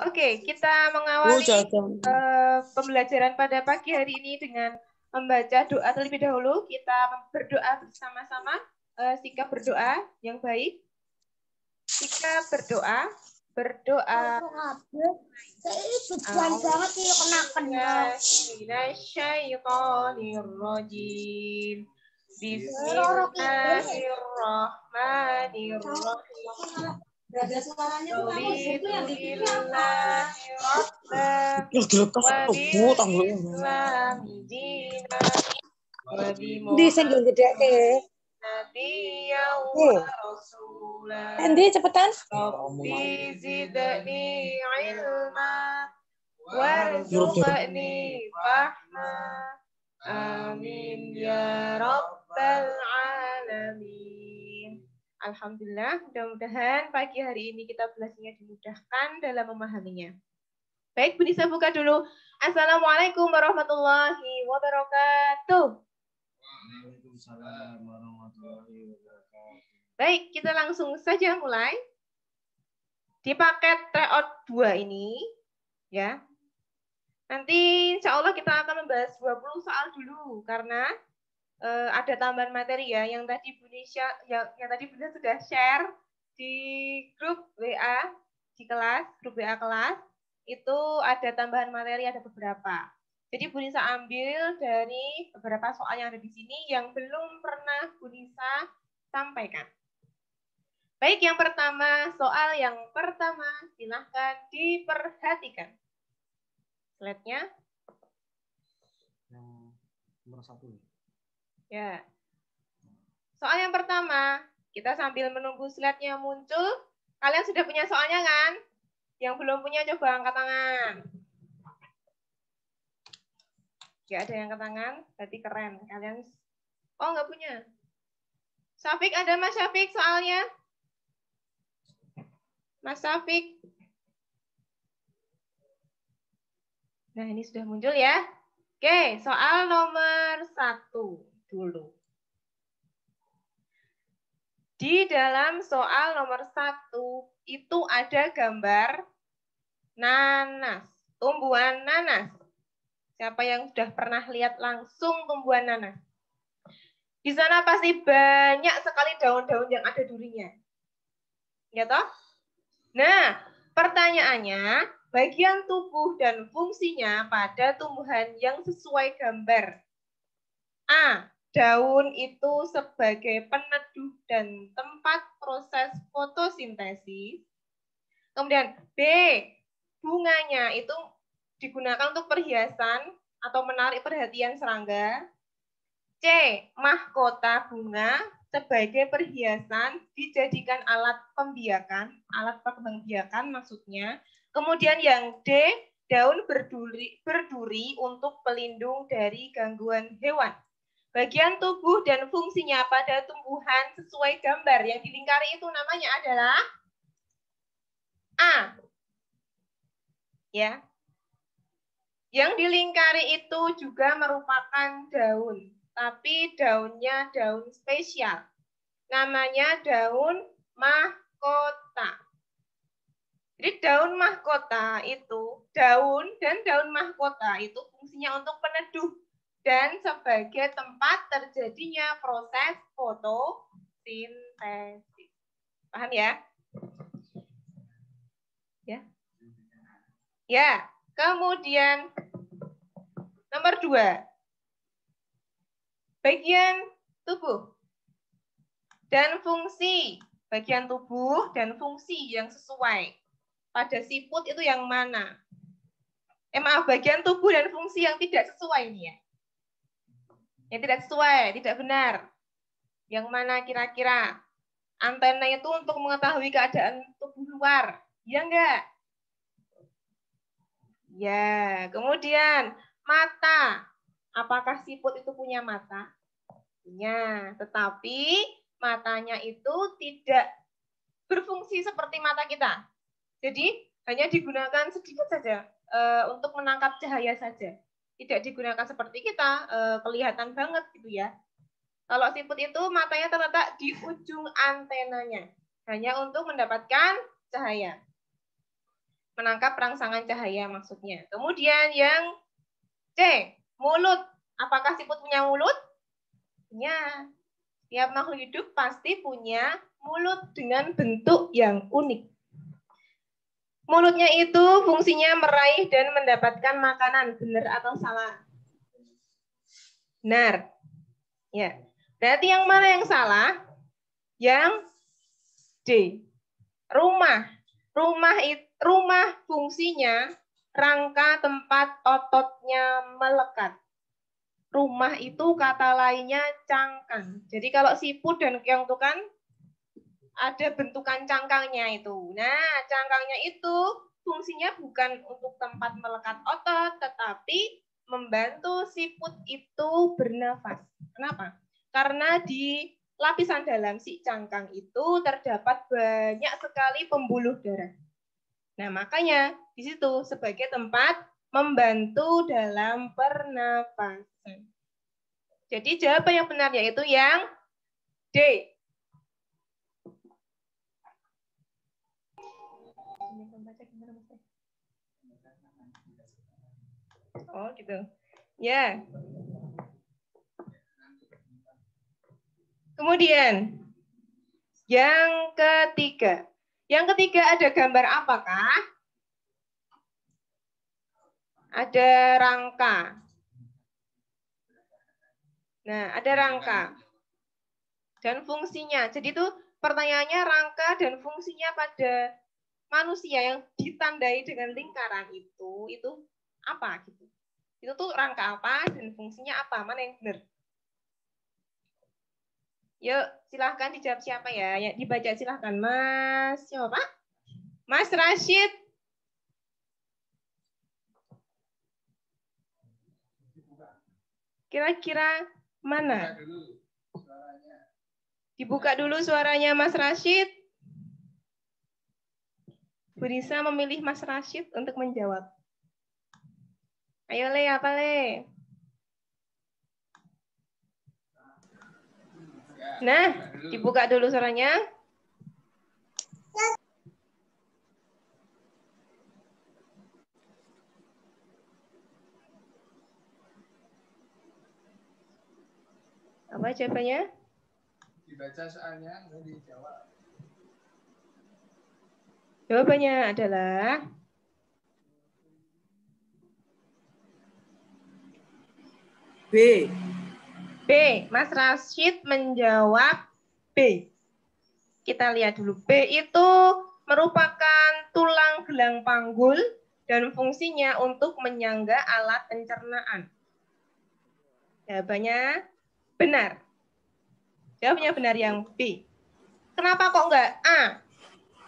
Oke, kita mengawali pembelajaran pada pagi hari ini dengan membaca doa terlebih dahulu. Kita berdoa bersama-sama, sikap berdoa yang baik. Sikap berdoa, berdoa. Bismillahirrahmanirrahim. Bismillahirrahmanirrahim. Endi cepetan. warzuqni fahma. Amin ya rabbal alamin. Alhamdulillah, mudah-mudahan pagi hari ini kita belajarnya dimudahkan dalam memahaminya. Baik, Bu Nisa buka dulu. Assalamualaikum warahmatullahi wabarakatuh. Waalaikumsalam warahmatullahi wabarakatuh. Baik, kita langsung saja mulai. Di paket tryout 2 ini, ya. Nanti insya Allah kita akan membahas 20 soal dulu, karena ada tambahan materi ya, yang tadi Bu Nisha, yang tadi Bu Nisha sudah share di grup WA di kelas, grup WA kelas, itu ada tambahan materi, ada beberapa. Jadi Bu Nisa ambil dari beberapa soal yang ada di sini yang belum pernah Bu Nisa sampaikan. Baik, yang pertama, soal yang pertama, silahkan diperhatikan. Slide-nya. Yang nomor 1. Ya. Soal yang pertama, kita sambil menunggu slide-nya muncul. Kalian sudah punya soalnya kan? Yang belum punya coba angkat tangan. Gak ada yang angkat tangan, berarti keren. Kalian, oh nggak punya. Syafiq, ada Mas Syafiq soalnya? Mas Syafiq. Nah, ini sudah muncul ya. Oke, soal nomor 1 dulu. Di dalam soal nomor 1 itu ada gambar nanas, tumbuhan nanas. Siapa yang sudah pernah lihat langsung tumbuhan nanas? Di sana pasti banyak sekali daun-daun yang ada durinya. Ya toh? Nah, pertanyaannya, bagian tubuh dan fungsinya pada tumbuhan yang sesuai gambar. A. Daun itu sebagai peneduh dan tempat proses fotosintesis. Kemudian B. Bunganya itu digunakan untuk perhiasan atau menarik perhatian serangga. C. Mahkota bunga sebagai perhiasan dijadikan alat pembiakan, alat perkembangbiakan maksudnya. Kemudian yang D. Daun berduri untuk pelindung dari gangguan hewan. Bagian tubuh dan fungsinya pada tumbuhan sesuai gambar yang dilingkari itu namanya adalah A. Ya. Yang dilingkari itu juga merupakan daun, tapi daunnya daun spesial. Namanya daun mahkota. Jadi daun mahkota itu, daun dan daun mahkota itu fungsinya untuk peneduh dan sebagai tempat terjadinya proses fotosintesis. Paham ya? Ya. Ya, kemudian nomor 2. Bagian tubuh dan fungsi. Bagian tubuh dan fungsi yang sesuai. Pada siput itu yang mana? Maaf, bagian tubuh dan fungsi yang tidak sesuai ini ya. Yang tidak sesuai, tidak benar. Yang mana kira-kira? Antena itu untuk mengetahui keadaan tubuh luar. Ya enggak? Ya, kemudian mata. Apakah siput itu punya mata? Punya, tetapi matanya itu tidak berfungsi seperti mata kita. Jadi hanya digunakan sedikit saja untuk menangkap cahaya saja. Tidak digunakan seperti kita, kelihatan banget gitu ya. Kalau siput itu matanya terletak di ujung antenanya. Hanya untuk mendapatkan cahaya. menangkap rangsangan cahaya maksudnya. Kemudian yang C, mulut. Apakah siput punya mulut? Punya. Tiap makhluk hidup pasti punya mulut dengan bentuk yang unik. Mulutnya itu fungsinya meraih dan mendapatkan makanan. Benar atau salah? Benar. Ya. Berarti yang mana yang salah? Yang D. Rumah. Rumah fungsinya rangka tempat ototnya melekat. Rumah itu kata lainnya cangkang. Jadi kalau siput dan keong itu kan ada bentukan cangkangnya itu. Nah, cangkangnya itu fungsinya bukan untuk tempat melekat otot, tetapi membantu siput itu bernafas. Kenapa? Karena di lapisan dalam si cangkang itu terdapat banyak sekali pembuluh darah. Nah, makanya di situ sebagai tempat membantu dalam pernapasan. Jadi jawaban yang benar yaitu yang D. Oh, gitu. Ya. Kemudian yang ketiga. Yang ketiga ada gambar apakah? Ada rangka. Nah, ada rangka. Dan fungsinya. Jadi itu pertanyaannya rangka dan fungsinya pada manusia yang ditandai dengan lingkaran itu apa gitu. Itu tuh rangka apa dan fungsinya apa? Mana yang benar? Yuk, silahkan dijawab siapa ya? Ya, dibaca silahkan. Mas, siapa Pak? Mas Rashid. Kira-kira mana? Dibuka dulu suaranya Mas Rashid. Bu Risa memilih Mas Rashid untuk menjawab. Ayo Le, apa Le? Nah, dibuka dulu suaranya. Apa jawabannya? Dibaca soalnya, nggak dijawab. Jawabannya adalah B. B. Mas Rashid menjawab B. Kita lihat dulu. B itu merupakan tulang gelang panggul dan fungsinya untuk menyangga alat pencernaan. Jawabannya benar. Jawabnya benar yang B. Kenapa kok enggak A?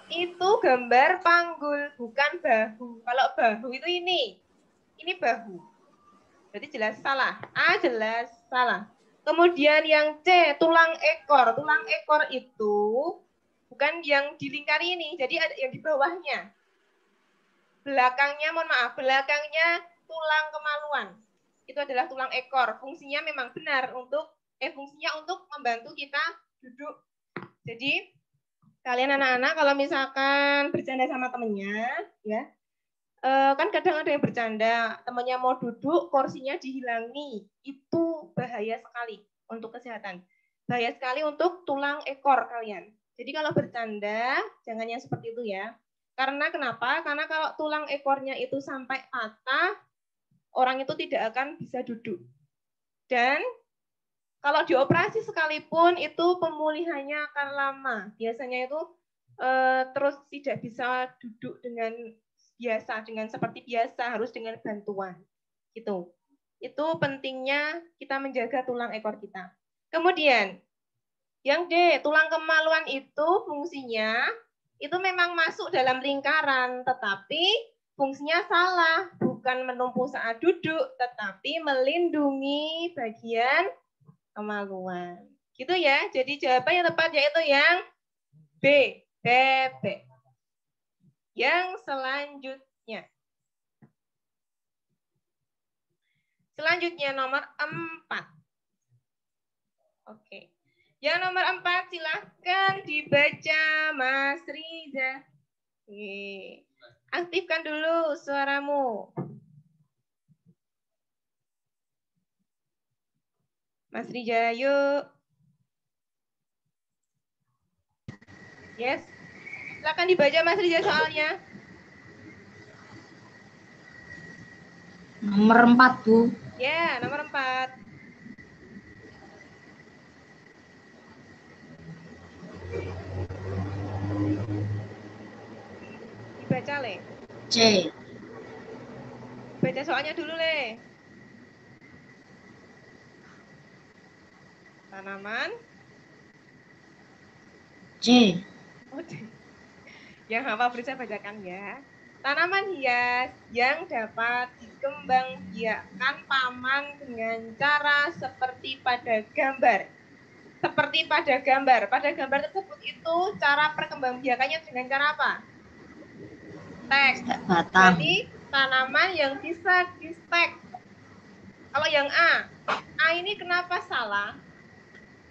Itu gambar panggul, bukan bahu. Kalau bahu itu ini. Ini bahu. Berarti jelas salah. A jelas salah. Kemudian yang C, tulang ekor. Tulang ekor itu bukan yang dilingkari ini, jadi ada yang di bawahnya. Belakangnya, mohon maaf, belakangnya tulang kemaluan. Itu adalah tulang ekor. Fungsinya memang benar fungsinya untuk membantu kita duduk. Jadi kalian anak-anak kalau misalkan bercanda sama temennya, ya, kan kadang ada yang bercanda, temannya mau duduk, kursinya dihilangi. Itu bahaya sekali untuk kesehatan. Bahaya sekali untuk tulang ekor kalian. Jadi kalau bercanda, jangan yang seperti itu ya. Karena kenapa? Karena kalau tulang ekornya itu sampai patah, orang itu tidak akan bisa duduk. Dan kalau dioperasi sekalipun, itu pemulihannya akan lama. Biasanya itu terus tidak bisa duduk dengan biasa, dengan seperti biasa, harus dengan bantuan. Gitu. Itu pentingnya kita menjaga tulang ekor kita. Kemudian, yang D, tulang kemaluan itu fungsinya itu memang masuk dalam lingkaran, tetapi fungsinya salah, bukan menumpuk saat duduk, tetapi melindungi bagian kemaluan. Gitu ya. Jadi jawaban yang tepat yaitu yang B. B. Yang selanjutnya. Selanjutnya nomor 4. Oke. Yang nomor 4 silahkan dibaca Mas Riza. Oke. Aktifkan dulu suaramu. Mas Rija, yuk. Yes. Silakan dibaca Mas Rija soalnya. Nomor 4, Bu. Ya, nomor 4. Dibaca, Le. C. Baca soalnya dulu, Le. Tanaman. C. Oh, yang hafal beri saya bacakan ya. Tanaman hias yang dapat dikembangbiakkan paman dengan cara seperti pada gambar. Seperti pada gambar. Pada gambar tersebut itu cara perkembangbiakannya dengan cara apa? Stek. Batang. Berarti tanaman yang bisa di stek. Kalau yang A ini kenapa salah?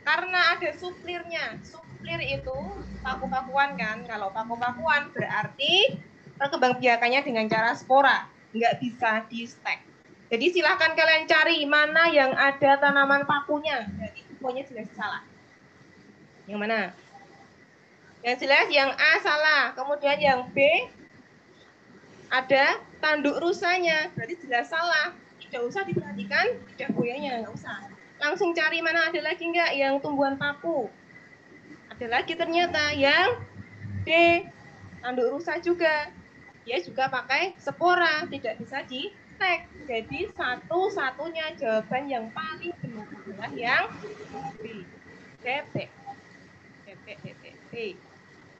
Karena ada suplirnya. Suplir itu paku-pakuan kan. Kalau paku-pakuan berarti perkembangbiakannya dengan cara spora. Nggak bisa di stek. Jadi silahkan kalian cari mana yang ada tanaman pakunya. Jadi pokoknya jelas salah. Yang mana? Yang jelas yang A salah. Kemudian yang B ada tanduk rusanya. Berarti jelas salah. Tidak usah diperhatikan lidah buayanya. Nggak usah. Langsung cari mana ada lagi nggak yang tumbuhan paku. Ada lagi ternyata yang D, tanduk rusa juga. Dia juga pakai spora, tidak bisa di stek. Jadi satu-satunya jawaban yang paling benar adalah yang B. DP. B.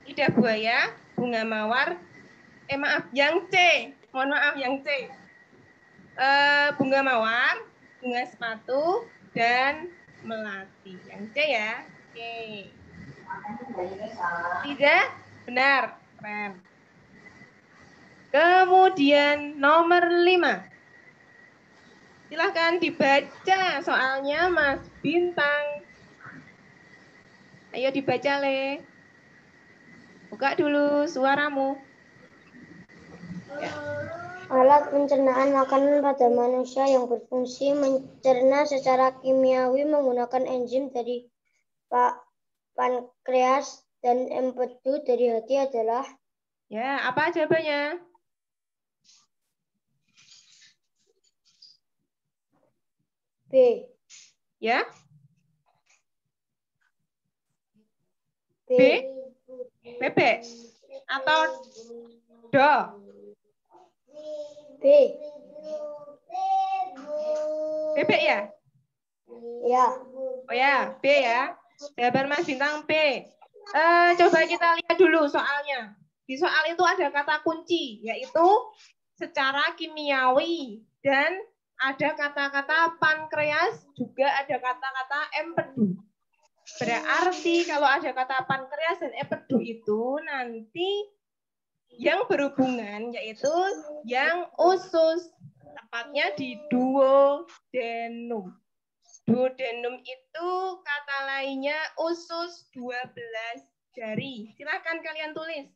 Lidah buaya, bunga mawar, maaf, yang C. Mohon maaf, yang C. Bunga mawar, bunga sepatu, dan melati. Yang C ya. Oke. Tidak? Benar. Keren. Kemudian nomor 5. Silahkan dibaca soalnya Mas Bintang. Ayo dibaca, Le. Buka dulu suaramu. Ya. Alat pencernaan makanan pada manusia yang berfungsi mencerna secara kimiawi menggunakan enzim dari pankreas dan empedu dari hati adalah? Ya, apa jawabannya? B. Ya? B. Bebek atau do? B. Bebek ya? Ya. Oh ya, B ya. Jawaban Mas Bintang B. Coba kita lihat dulu soalnya. Di soal itu ada kata kunci, yaitu secara kimiawi. Dan ada kata-kata pankreas, juga ada kata-kata empedu. Berarti kalau ada kata pankreas dan empedu itu nanti yang berhubungan, yaitu yang usus. Tepatnya di duodenum. Duodenum itu kata lainnya usus 12 jari. Silakan kalian tulis.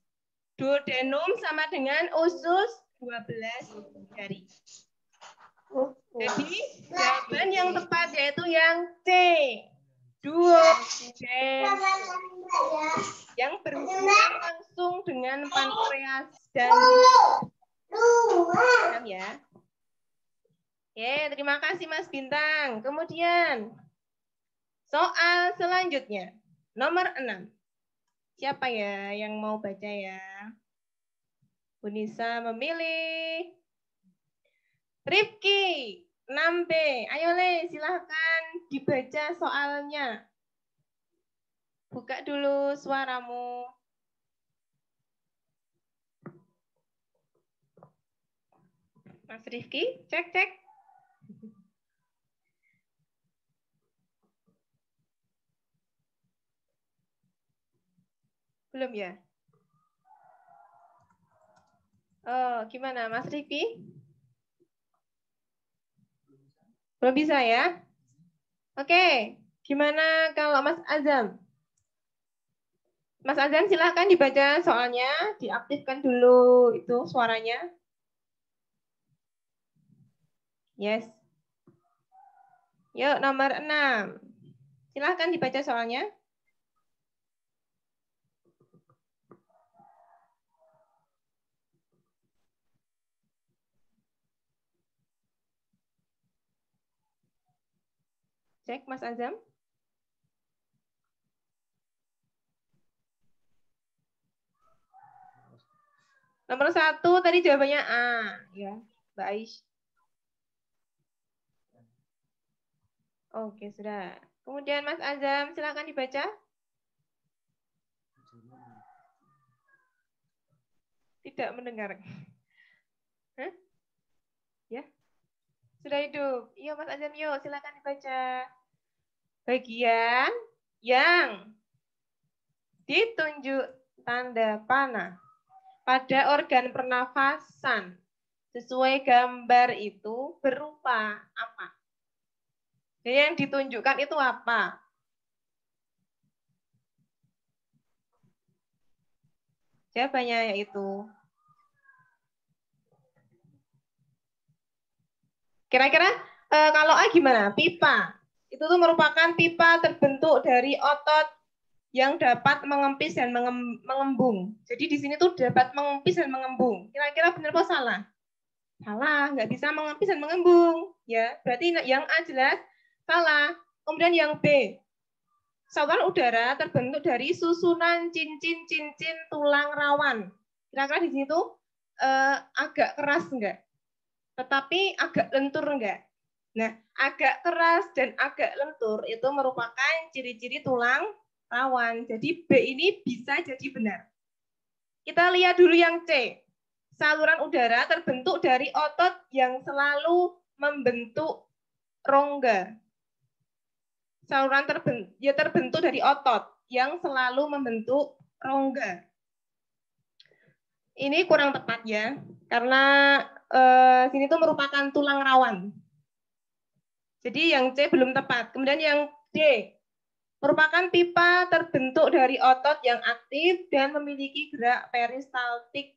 Duodenum sama dengan usus 12 jari. Jadi jawaban yang tepat yaitu yang C. Duodenum. Yang berhubungan langsung dengan pankreas dan ya. Oke, terima kasih Mas Bintang. Kemudian soal selanjutnya, nomor 6. Siapa ya yang mau baca ya? Bu Nisa memilih. Rifki, 6B. Ayo Le, silahkan dibaca soalnya. Buka dulu suaramu. Mas Rifki, cek. Belum ya? Oh, gimana Mas Rifki? Belum bisa ya? Oke, gimana kalau Mas Azam? Mas Azan silahkan dibaca soalnya, diaktifkan dulu itu suaranya. Yes. Yuk, nomor 6. Silahkan dibaca soalnya. Cek Mas Azam. Nomor 1 tadi jawabannya A, ya, Mbak Aish. Oke, sudah. Kemudian Mas Azam, silakan dibaca. Tidak mendengar. Hah? Ya. Sudah hidup. Iya, Mas Azam, yuk, silakan dibaca. Bagian yang ditunjuk tanda panah pada organ pernafasan sesuai gambar itu berupa apa? Jadi yang ditunjukkan itu apa? Jawabannya yaitu kira-kira kalau A gimana? Pipa. Itu tuh merupakan pipa terbentuk dari otot yang dapat mengempis dan mengembung. Jadi di sini tuh dapat mengempis dan mengembung. Kira-kira benar apa salah? Salah, nggak bisa mengempis dan mengembung. Ya, berarti yang A jelas salah. Kemudian yang B, saluran udara terbentuk dari susunan cincin-cincin tulang rawan. Kira-kira di sini tuh agak keras enggak? Tetapi agak lentur enggak? Nah, agak keras dan agak lentur itu merupakan ciri-ciri tulang rawan. Jadi B ini bisa jadi benar. Kita lihat dulu yang C. Saluran udara terbentuk dari otot yang selalu membentuk rongga. Saluran terbentuk dari otot yang selalu membentuk rongga. Ini kurang tepat ya, karena sini tuh merupakan tulang rawan. Jadi yang C belum tepat. Kemudian yang D merupakan pipa terbentuk dari otot yang aktif dan memiliki gerak peristaltik.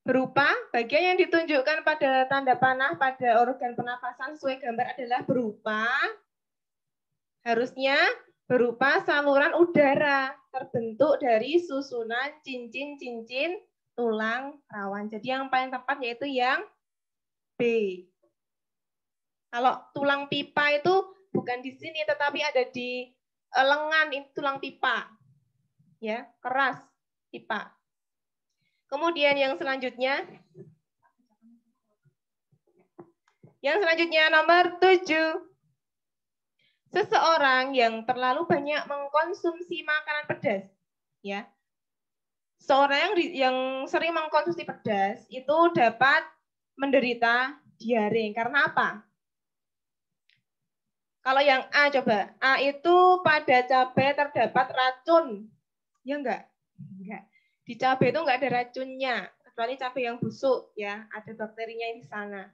Berupa bagian yang ditunjukkan pada tanda panah pada organ pernafasan sesuai gambar adalah harusnya berupa saluran udara terbentuk dari susunan cincin-cincin tulang rawan. Jadi yang paling tepat yaitu yang B. Kalau tulang pipa itu bukan di sini tetapi ada di lengan, itu tulang pipa. Ya, keras pipa. Kemudian yang selanjutnya nomor 7. Seseorang yang terlalu banyak mengkonsumsi makanan pedas, ya. Seorang yang sering mengkonsumsi pedas itu dapat menderita diare. Karena apa? Kalau yang A coba, A itu pada cabai terdapat racun. Ya enggak? Enggak. Di cabai itu enggak ada racunnya, kecuali cabai yang busuk ya, ada bakterinya di sana.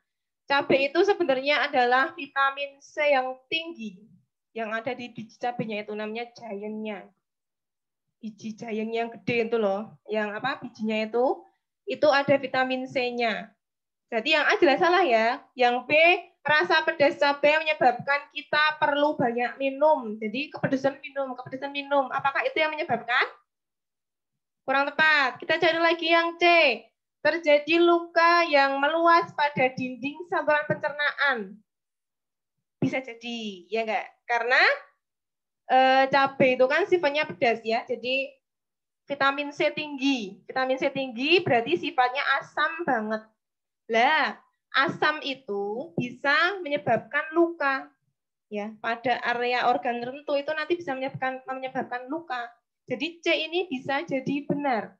Cabai itu sebenarnya adalah vitamin C yang tinggi. Yang ada di biji cabainya itu namanya giantnya. Biji giant yang gede itu loh, yang apa bijinya itu ada vitamin C-nya. Jadi yang A jelas salah ya. Yang B, rasa pedas cabai menyebabkan kita perlu banyak minum. Jadi kepedesan minum. Apakah itu yang menyebabkan? Kurang tepat. Kita cari lagi yang C. Terjadi luka yang meluas pada dinding saluran pencernaan. Bisa jadi, ya enggak? Karena cabai itu kan sifatnya pedas ya. Jadi vitamin C tinggi. Vitamin C tinggi berarti sifatnya asam banget. Lah, asam itu bisa menyebabkan luka. Ya, pada area organ tertentu itu nanti bisa menyebabkan luka. Jadi C ini bisa jadi benar.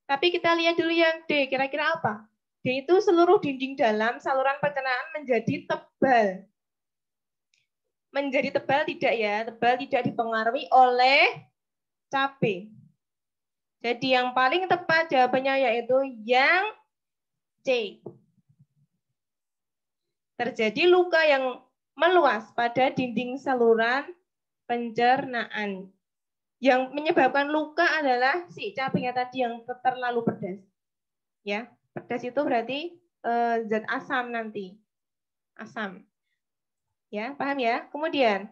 Tapi kita lihat dulu yang D, kira-kira apa? D itu seluruh dinding dalam saluran pencernaan menjadi tebal. Menjadi tebal tidak ya? Tebal tidak dipengaruhi oleh cabai. Jadi yang paling tepat jawabannya yaitu yang C. Terjadi luka yang meluas pada dinding saluran pencernaan. Yang menyebabkan luka adalah si cabenya tadi yang terlalu pedas. Ya, pedas itu berarti zat asam nanti. Asam. Ya, paham ya? Kemudian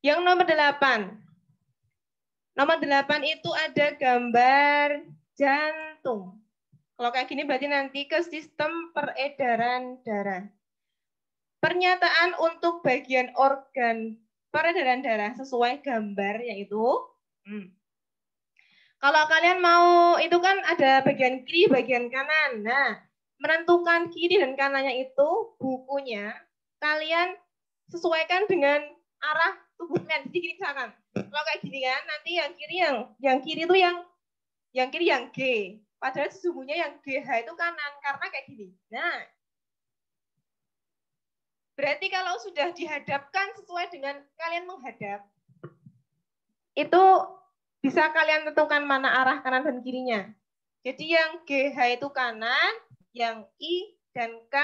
yang nomor 8. Nomor 8 itu ada gambar jantung. Kalau kayak gini berarti nanti ke sistem peredaran darah. Pernyataan untuk bagian organ peredaran darah sesuai gambar yaitu kalau kalian mau itu kan ada bagian kiri, bagian kanan. Nah, menentukan kiri dan kanannya itu bukunya kalian sesuaikan dengan arah tubuh kalian. Jadi gini misalkan, kalau kayak gini kan, nanti yang kiri itu yang kiri yang G. Padahal sesungguhnya yang GH itu kanan karena kayak gini. Nah, berarti kalau sudah dihadapkan sesuai dengan kalian menghadap, itu bisa kalian tentukan mana arah kanan dan kirinya. Jadi yang GH itu kanan, yang I dan K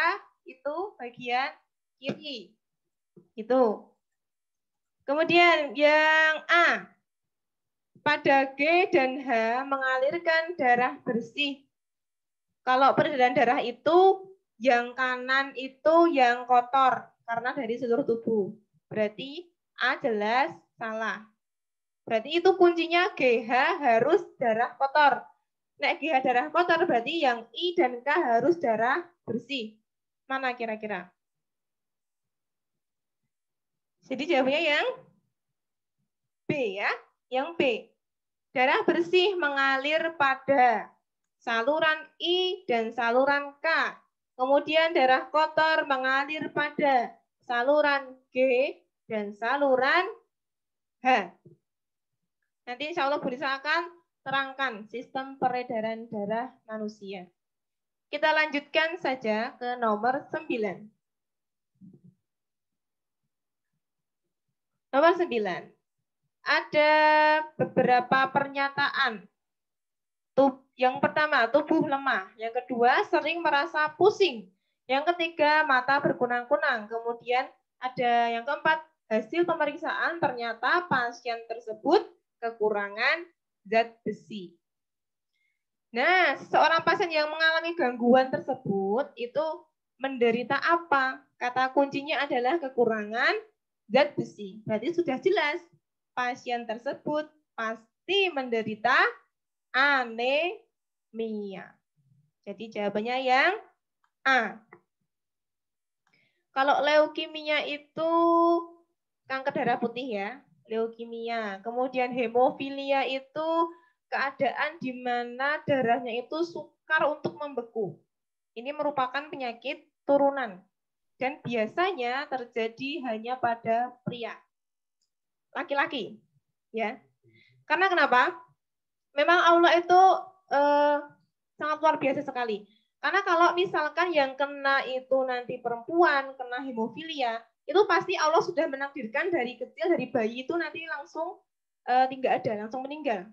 itu bagian kiri. Itu. Kemudian yang A. Pada G dan H mengalirkan darah bersih. Kalau peredaran darah itu yang kanan itu yang kotor karena dari seluruh tubuh. Berarti A jelas salah. Berarti itu kuncinya GH harus darah kotor. Nek GH darah kotor berarti yang I dan K harus darah bersih. Mana kira-kira? Jadi jawabannya yang B ya. Yang B. Darah bersih mengalir pada saluran I dan saluran K. Kemudian darah kotor mengalir pada saluran G dan saluran H. Nanti insya Allah Bu Risa akan terangkan sistem peredaran darah manusia. Kita lanjutkan saja ke nomor 9. Nomor 9. Ada beberapa pernyataan. Yang pertama, tubuh lemah. Yang kedua, sering merasa pusing. Yang ketiga, mata berkunang-kunang. Kemudian ada yang keempat, hasil pemeriksaan ternyata pasien tersebut kekurangan zat besi. Nah, seorang pasien yang mengalami gangguan tersebut itu menderita apa? Kata kuncinya adalah kekurangan zat besi. Berarti sudah jelas, pasien tersebut pasti menderita anemia. Jadi jawabannya yang A. Kalau leukemia itu kanker darah putih ya, leukemia. Kemudian hemofilia itu keadaan di mana darahnya itu sukar untuk membeku. Ini merupakan penyakit turunan dan biasanya terjadi hanya pada pria, laki-laki, ya. Karena kenapa? Memang Allah itu sangat luar biasa sekali. Karena kalau misalkan yang kena itu nanti perempuan, kena hemofilia, itu pasti Allah sudah menakdirkan dari kecil, dari bayi itu nanti langsung tidak ada, langsung meninggal.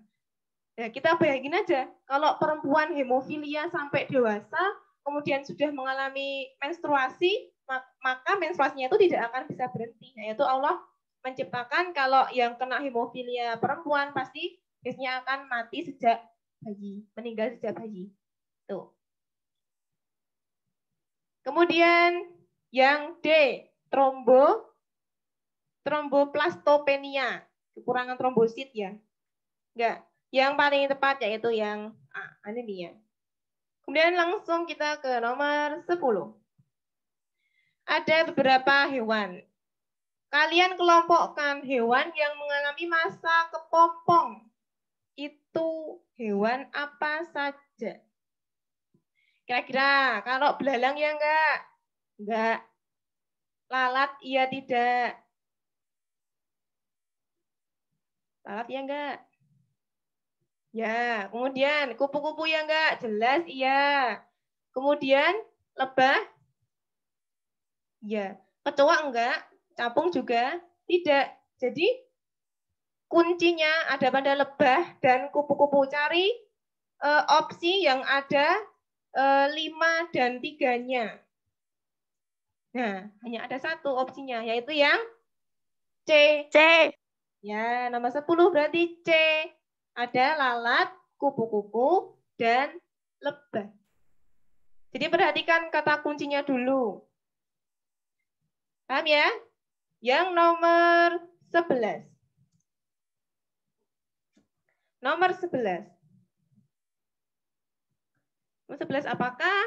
Ya, kita bayangin aja, kalau perempuan hemofilia sampai dewasa, kemudian sudah mengalami menstruasi, maka menstruasinya itu tidak akan bisa berhenti. Yaitu Allah menciptakan kalau yang kena hemofilia perempuan pasti biasanya akan mati sejak bayi, meninggal sejak bayi. Tuh. Kemudian yang D, tromboplastopenia, kekurangan trombosit ya. Enggak. Yang paling tepat yaitu yang A, anemia. Kemudian langsung kita ke nomor 10. Ada beberapa hewan. Kalian kelompokkan hewan yang mengalami masa kepompong. Itu hewan apa saja? Kira-kira kalau belalang ya enggak? Enggak. Lalat iya tidak? Lalat ya enggak? Ya, kemudian kupu-kupu ya enggak? Jelas iya. Kemudian lebah? Ya. Kecoa enggak? Capung juga? Tidak. Jadi kuncinya ada pada lebah dan kupu-kupu. Cari opsi yang ada 5 dan 3-nya. Nah, hanya ada satu opsinya, yaitu yang C. Ya, nomor 10 berarti C. Ada lalat, kupu-kupu, dan lebah. Jadi perhatikan kata kuncinya dulu. Paham ya? Yang nomor 11. Nomor 11. Nomor 11 apakah?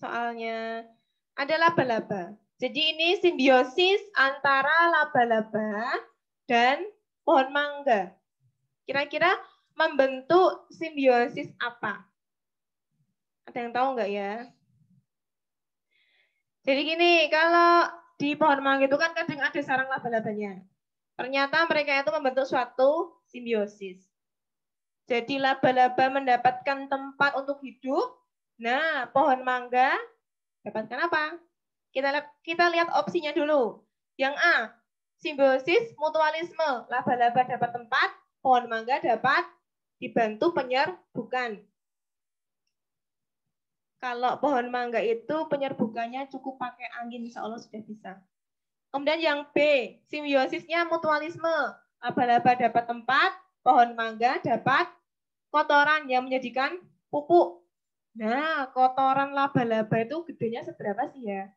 Soalnya ada laba-laba. Jadi ini simbiosis antara laba-laba dan pohon mangga. Kira-kira membentuk simbiosis apa? Ada yang tahu nggak ya? Jadi gini, kalau di pohon mangga itu kan kadang ada sarang laba-labanya. Ternyata mereka itu membentuk suatu simbiosis. Jadi laba-laba mendapatkan tempat untuk hidup. Nah, pohon mangga dapatkan apa? Kita lihat opsinya dulu. Yang A, simbiosis mutualisme. Laba-laba dapat tempat, pohon mangga dapat dibantu penyerbukan. Kalau pohon mangga itu penyerbukannya cukup pakai angin, insya Allah sudah bisa. Kemudian yang B, simbiosisnya mutualisme. Laba-laba dapat tempat, pohon mangga dapat kotoran yang menjadikan pupuk. Nah, kotoran laba-laba itu gedenya seberapa sih ya?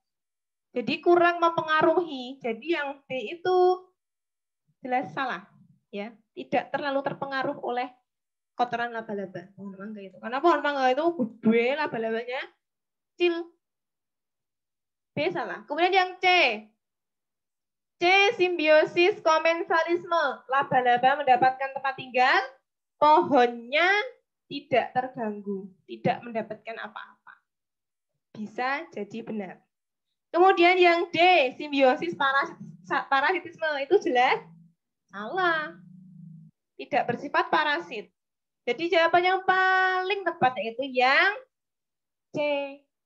Jadi kurang mempengaruhi. Jadi yang B itu jelas salah, ya. Tidak terlalu terpengaruh oleh kotoran laba-laba pohon mangga itu. Karena pohon mangga itu gede, laba-labanya kecil. B salah. Kemudian yang C. C, simbiosis komensalisme. Laba-laba mendapatkan tempat tinggal, pohonnya tidak terganggu, tidak mendapatkan apa-apa. Bisa jadi benar. Kemudian yang D, simbiosis parasitisme, itu jelas salah. Tidak bersifat parasit. Jadi jawaban yang paling tepat yaitu yang C,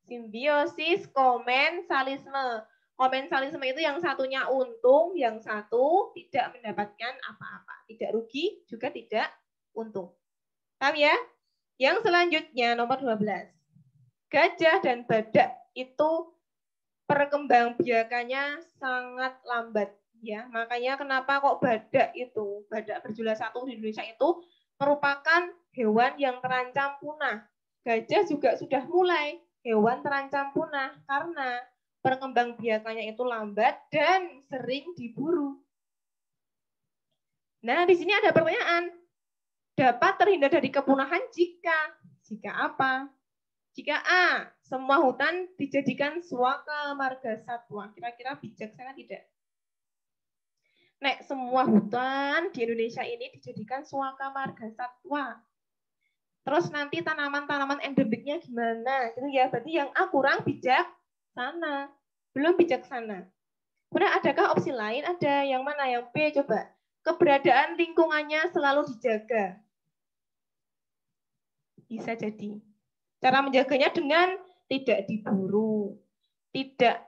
simbiosis komensalisme. Komensalisme itu yang satunya untung, yang satu tidak mendapatkan apa-apa. Tidak rugi, juga tidak untung. Paham ya? Yang selanjutnya nomor 12. Gajah dan badak itu perkembangbiakannya sangat lambat. Ya, makanya kenapa kok badak berjumlah 1 di Indonesia itu merupakan hewan yang terancam punah. Gajah juga sudah mulai hewan terancam punah karena perkembangbiakannya itu lambat dan sering diburu. Nah, di sini ada pertanyaan. Dapat terhindar dari kepunahan jika apa? Jika A, semua hutan dijadikan suaka marga satwa. Kira-kira bijaksana tidak? Nek, semua hutan di Indonesia ini dijadikan suaka marga satwa. Terus nanti tanaman-tanaman endemiknya gimana? Gitu ya, berarti yang A kurang bijaksana. Belum bijaksana. Kemudian adakah opsi lain? Ada yang mana? Yang B coba. Keberadaan lingkungannya selalu dijaga. Bisa jadi. Cara menjaganya dengan tidak diburu, tidak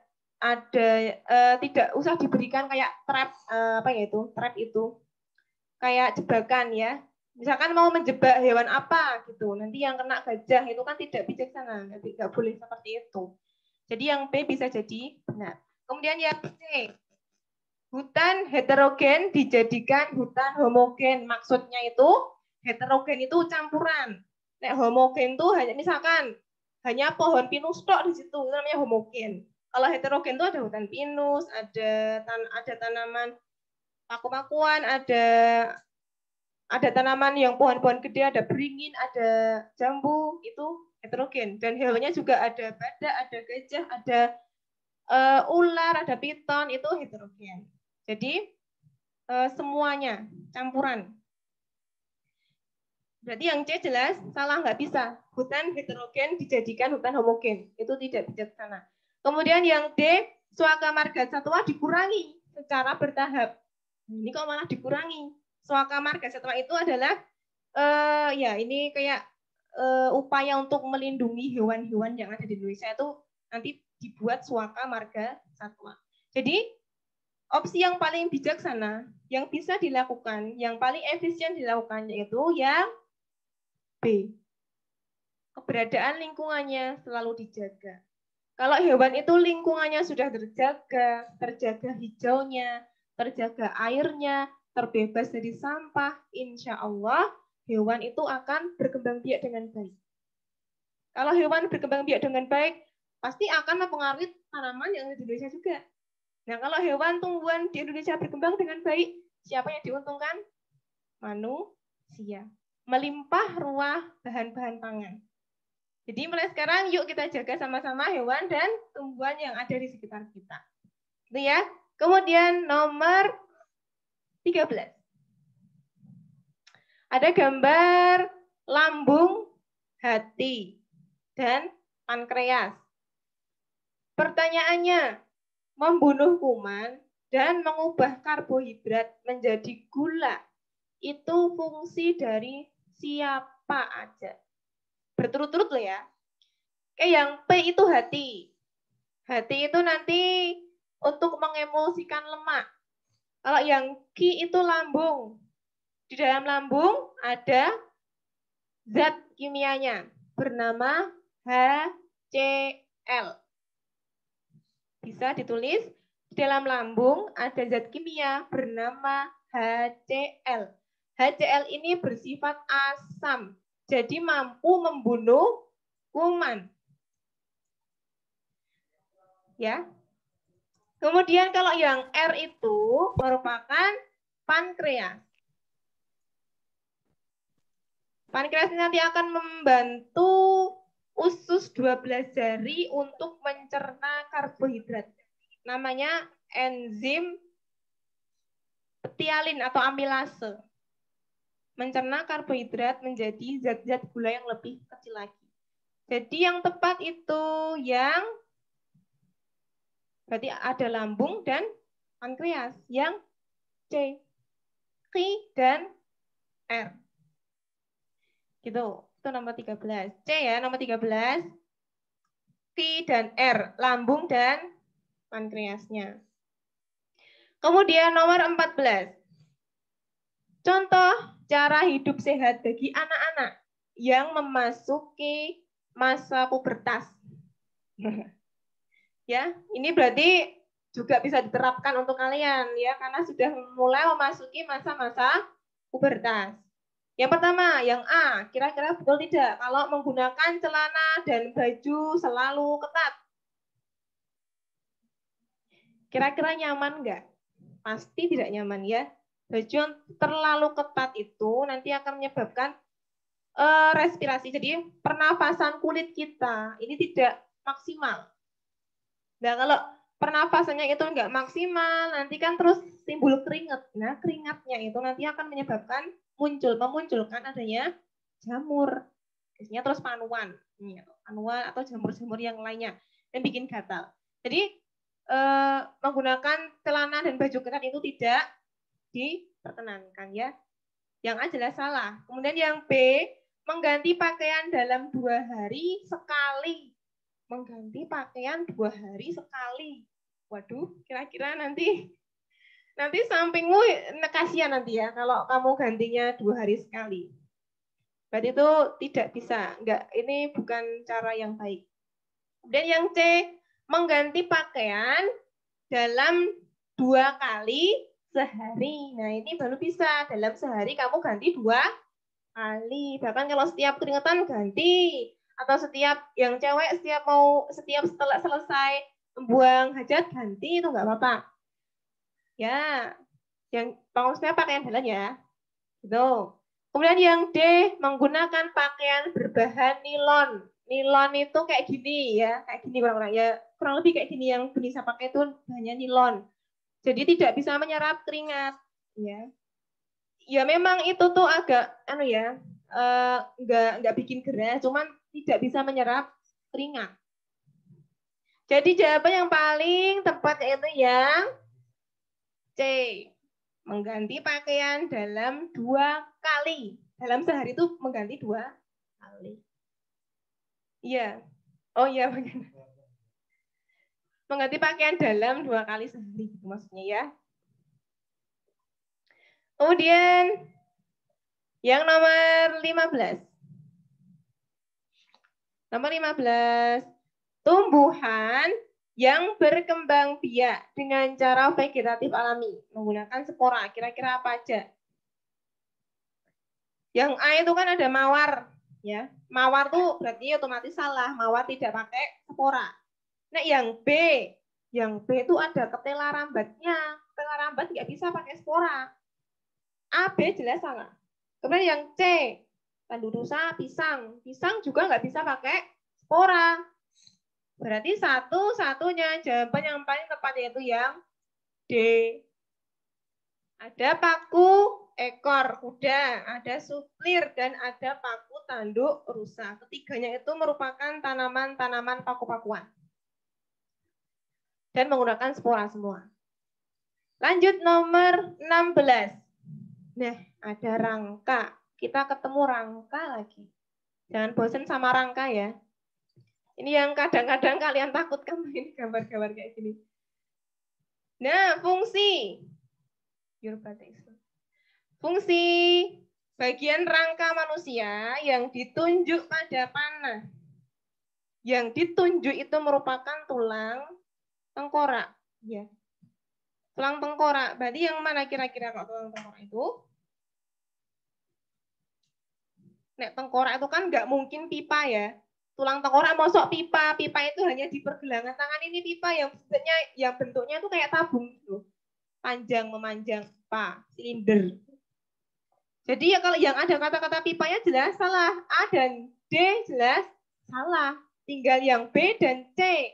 usah diberikan kayak trap trap itu kayak jebakan ya. Misalkan mau menjebak hewan apa gitu, nanti yang kena gajah itu kan tidak bijaksana, nggak boleh seperti itu. Jadi yang B bisa jadi benar. Kemudian yang C, hutan heterogen dijadikan hutan homogen. Maksudnya itu heterogen itu campuran. Nek homogen tuh hanya misalkan hanya pohon pinus tok di situ, itu namanya homogen. Kalau heterogen itu ada hutan pinus, ada tanaman paku-pakuan, ada tanaman yang pohon-pohon gede, ada beringin, ada jambu, itu heterogen. Dan hewannya juga ada badak, ada gajah, ada ular, ada piton, itu heterogen. Jadi semuanya campuran. Berarti yang C jelas salah, nggak bisa. Hutan heterogen dijadikan hutan homogen. Itu tidak bijaksana. Kemudian yang D, suaka marga satwa dikurangi secara bertahap. Ini kok malah dikurangi. Suaka marga satwa itu adalah ya ini kayak upaya untuk melindungi hewan-hewan yang ada di Indonesia itu nanti dibuat suaka marga satwa. Jadi opsi yang paling bijaksana, yang bisa dilakukan, yang paling efisien dilakukan yaitu yang B. Keberadaan lingkungannya selalu dijaga. Kalau hewan itu lingkungannya sudah terjaga hijaunya, terjaga airnya, terbebas dari sampah, insya Allah hewan itu akan berkembang biak dengan baik. Kalau hewan berkembang biak dengan baik, pasti akan mempengaruhi tanaman yang ada di Indonesia juga. Nah, kalau hewan tumbuhan di Indonesia berkembang dengan baik, siapa yang diuntungkan? Manusia. Melimpah ruah bahan-bahan pangan. Jadi mulai sekarang yuk kita jaga sama-sama hewan dan tumbuhan yang ada di sekitar kita. Itu ya. Kemudian nomor 13. Ada gambar lambung, hati, dan pankreas. Pertanyaannya, membunuh kuman dan mengubah karbohidrat menjadi gula, itu fungsi dari siapa aja? Berturut-turut loh ya. Oke, yang P itu hati. Hati itu nanti untuk mengemulsikan lemak. Kalau yang Q itu lambung. Di dalam lambung ada zat kimianya bernama HCl. Bisa ditulis, di dalam lambung ada zat kimia bernama HCl. HCl ini bersifat asam, jadi mampu membunuh kuman. Ya. Kemudian kalau yang R itu merupakan pankreas. Pankreas nanti akan membantu usus 12 jari untuk mencerna karbohidrat. Namanya enzim ptialin atau amilase. Mencerna karbohidrat menjadi zat-zat gula yang lebih kecil lagi. Jadi yang tepat itu yang berarti ada lambung dan pankreas. Yang C, Q, dan R. Gitu. Itu nomor 13. C ya, nomor 13. Q dan R, lambung dan pankreasnya. Kemudian nomor 14. Contoh cara hidup sehat bagi anak-anak yang memasuki masa pubertas. Ya, ini berarti juga bisa diterapkan untuk kalian ya, karena sudah mulai memasuki masa-masa pubertas. Yang pertama, yang A, kira-kira betul tidak kalau menggunakan celana dan baju selalu ketat? Kira-kira nyaman enggak? Pasti tidak nyaman ya. Baju yang terlalu ketat itu nanti akan menyebabkan respirasi. Jadi pernafasan kulit kita ini tidak maksimal. Nah, kalau pernafasannya itu enggak maksimal, nanti kan terus timbul keringat. Nah, keringatnya itu nanti akan menyebabkan memunculkan adanya jamur. Biasanya terus panuan atau jamur-jamur yang lainnya yang bikin gatal. Jadi menggunakan celana dan baju ketat itu tidak diperkenankan ya. Yang A jelas salah. Kemudian yang B, mengganti pakaian dalam 2 hari sekali. Mengganti pakaian 2 hari sekali. Waduh, kira-kira nanti sampingmu kasihan nanti ya kalau kamu gantinya 2 hari sekali. Berarti itu tidak bisa. Enggak, ini bukan cara yang baik. Kemudian yang C, mengganti pakaian dalam 2 kali sehari. Nah, ini baru bisa. Dalam sehari kamu ganti 2 kali. Bahkan kalau setiap keringetan ganti. Atau setiap yang cewek setiap setelah selesai membuang hajat ganti, itu enggak apa-apa. Ya, yang maksudnya pakaian dalam ya. Gitu. Kemudian yang D, menggunakan pakaian berbahan nilon. Nilon itu kayak gini ya, kayak gini orang-orang ya, kurang lebih kayak gini yang bisa pakai itu bahannya nilon. Jadi tidak bisa menyerap keringat, ya. Ya memang itu tuh agak nggak bikin gerah, cuman tidak bisa menyerap keringat. Jadi jawaban yang paling tepat yaitu yang C. Mengganti pakaian dalam 2 kali. Dalam sehari itu mengganti 2 kali. Iya. Oh iya. Mengganti pakaian dalam 2 kali sehari. Maksudnya ya. Kemudian yang nomor 15. Nomor 15. Tumbuhan yang berkembang biak dengan cara vegetatif alami menggunakan spora. Kira-kira apa aja? Yang A itu kan ada mawar, ya. Mawar tuh berarti otomatis salah. Mawar tidak pakai spora. Nah, yang B itu ada ketela rambatnya. Ketela rambat nggak bisa pakai spora. A, B jelas salah. Kemudian yang C, tandu rusa, pisang. Pisang juga nggak bisa pakai spora. Berarti satu-satunya jawaban yang paling tepat yaitu yang D. Ada paku ekor kuda, ada suplir, dan ada paku tanduk rusa. Ketiganya itu merupakan tanaman-tanaman paku-pakuan. Dan menggunakan spora semua. Lanjut nomor 16. Nah, ada rangka. Kita ketemu rangka lagi. Jangan bosan sama rangka ya. Ini yang kadang-kadang kalian takutkan ini gambar-gambar kayak gini. Nah, fungsi. Fungsi bagian rangka manusia yang ditunjuk pada panah. Yang ditunjuk itu merupakan tulang tengkorak. Ya. Tulang tengkorak. Berarti yang mana kira-kira kok tulang tengkorak itu? Nek tengkorak itu kan nggak mungkin pipa ya. Tulang tengkorak mosok pipa. Pipa itu hanya di pergelangan tangan, ini pipa yang bentuknya itu kayak tabung gitu. Panjang memanjang, pipa, silinder. Jadi ya kalau yang ada kata-kata pipanya jelas salah. A dan D jelas salah. Tinggal yang B dan C.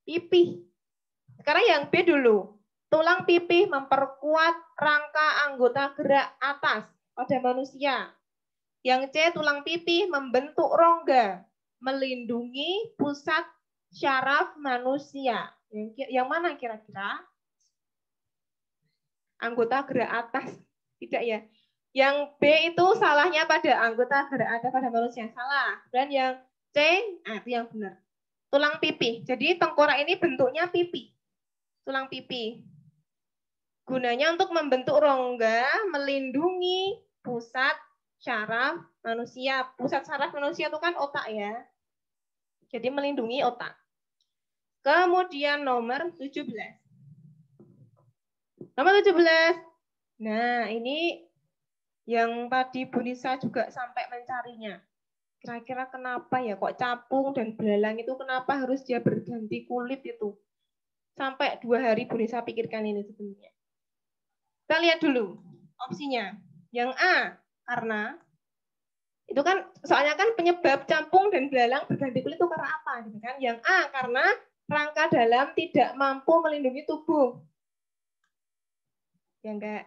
Pipih. Sekarang yang B dulu. Tulang pipih memperkuat rangka anggota gerak atas pada manusia. Yang C, tulang pipih membentuk rongga, melindungi pusat syaraf manusia. Yang mana kira-kira? Anggota gerak atas. Tidak ya. Yang B itu salahnya pada anggota gerak atas pada manusia. Salah. Dan yang C, itu yang benar. Tulang pipih. Jadi tengkorak ini bentuknya pipih. Tulang pipih. Gunanya untuk membentuk rongga, melindungi pusat syaraf manusia. Pusat syaraf manusia itu kan otak ya. Jadi melindungi otak. Kemudian nomor 17. Nomor 17. Nah, ini yang tadi Bu Nisa juga sampai mencarinya. Kira-kira kenapa ya kok capung dan belalang itu kenapa harus dia berganti kulit itu? Sampai 2 hari Bu Nisa pikirkan ini sebenarnya. Kita lihat dulu opsinya. Yang A, karena itu kan soalnya kan penyebab capung dan belalang berganti kulit itu karena apa gitu kan? Yang A, karena rangka dalam tidak mampu melindungi tubuh. Ya enggak.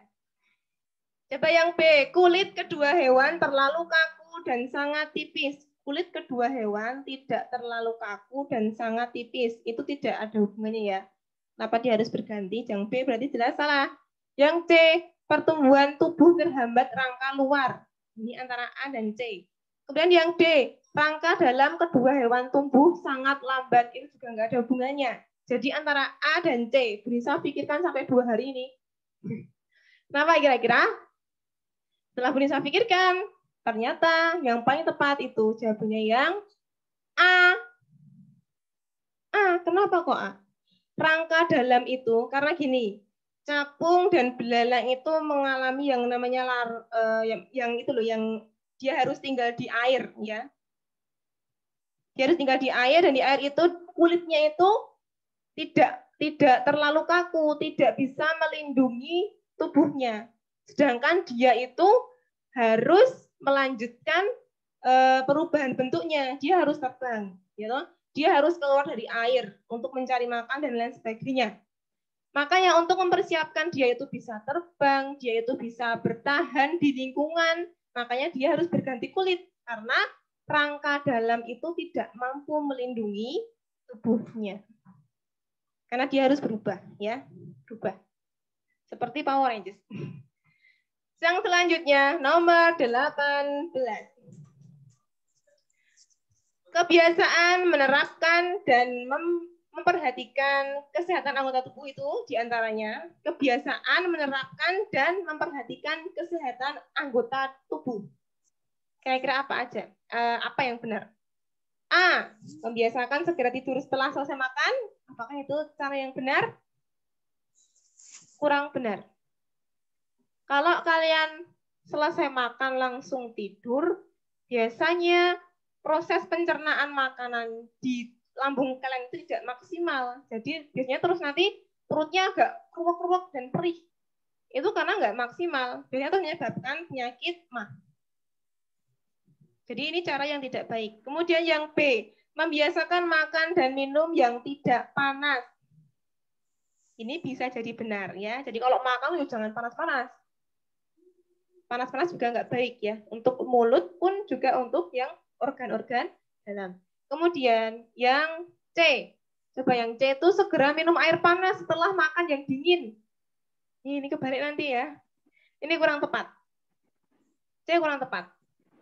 Coba yang B, kulit kedua hewan terlalu kaku dan sangat tipis. Kulit kedua hewan tidak terlalu kaku dan sangat tipis. Itu tidak ada hubungannya ya. Kenapa dia harus berganti? Yang B berarti jelas salah. Yang C, pertumbuhan tubuh terhambat rangka luar. Ini antara A dan C. Kemudian yang D, rangka dalam kedua hewan tumbuh sangat lambat. Itu juga nggak ada hubungannya. Jadi antara A dan C, bisa pikirkan sampai 2 hari ini. Kenapa kira-kira? Setelah Bu Nisa pikirkan, ternyata yang paling tepat itu jawabannya yang A. A, kenapa kok A? Rangka dalam itu, karena gini, capung dan belalang itu mengalami yang namanya yang itu loh, yang dia harus tinggal di air ya. Dia harus tinggal di air dan di air itu kulitnya itu tidak terlalu kaku, tidak bisa melindungi tubuhnya. Sedangkan dia itu harus melanjutkan perubahan bentuknya, dia harus terbang, gitu. Dia harus keluar dari air untuk mencari makan dan lain sebagainya. Makanya untuk mempersiapkan dia itu bisa terbang, dia itu bisa bertahan di lingkungan, makanya dia harus berganti kulit karena rangka dalam itu tidak mampu melindungi tubuhnya. Karena dia harus berubah, ya, berubah. Seperti Power Rangers. Yang selanjutnya nomor 18. Kebiasaan menerapkan dan memperhatikan kesehatan anggota tubuh itu diantaranya kebiasaan menerapkan dan memperhatikan kesehatan anggota tubuh. Kira-kira apa aja? Apa yang benar? A. Membiasakan segera tidur setelah selesai makan. Apakah itu cara yang benar? Kurang benar. Kalau kalian selesai makan langsung tidur, biasanya proses pencernaan makanan di lambung kalian itu tidak maksimal. Jadi biasanya terus nanti perutnya agak keruak-keruak dan perih. Itu karena nggak maksimal. Biasanya itu menyebabkan penyakit MAH. Jadi ini cara yang tidak baik. Kemudian yang B, membiasakan makan dan minum yang tidak panas. Ini bisa jadi benar ya. Jadi kalau makan jangan panas-panas. Panas-panas juga nggak baik ya. Untuk mulut pun juga untuk yang organ-organ dalam. Kemudian yang C. Coba yang C itu segera minum air panas setelah makan yang dingin. Ini kebalik nanti ya. Ini kurang tepat. C kurang tepat.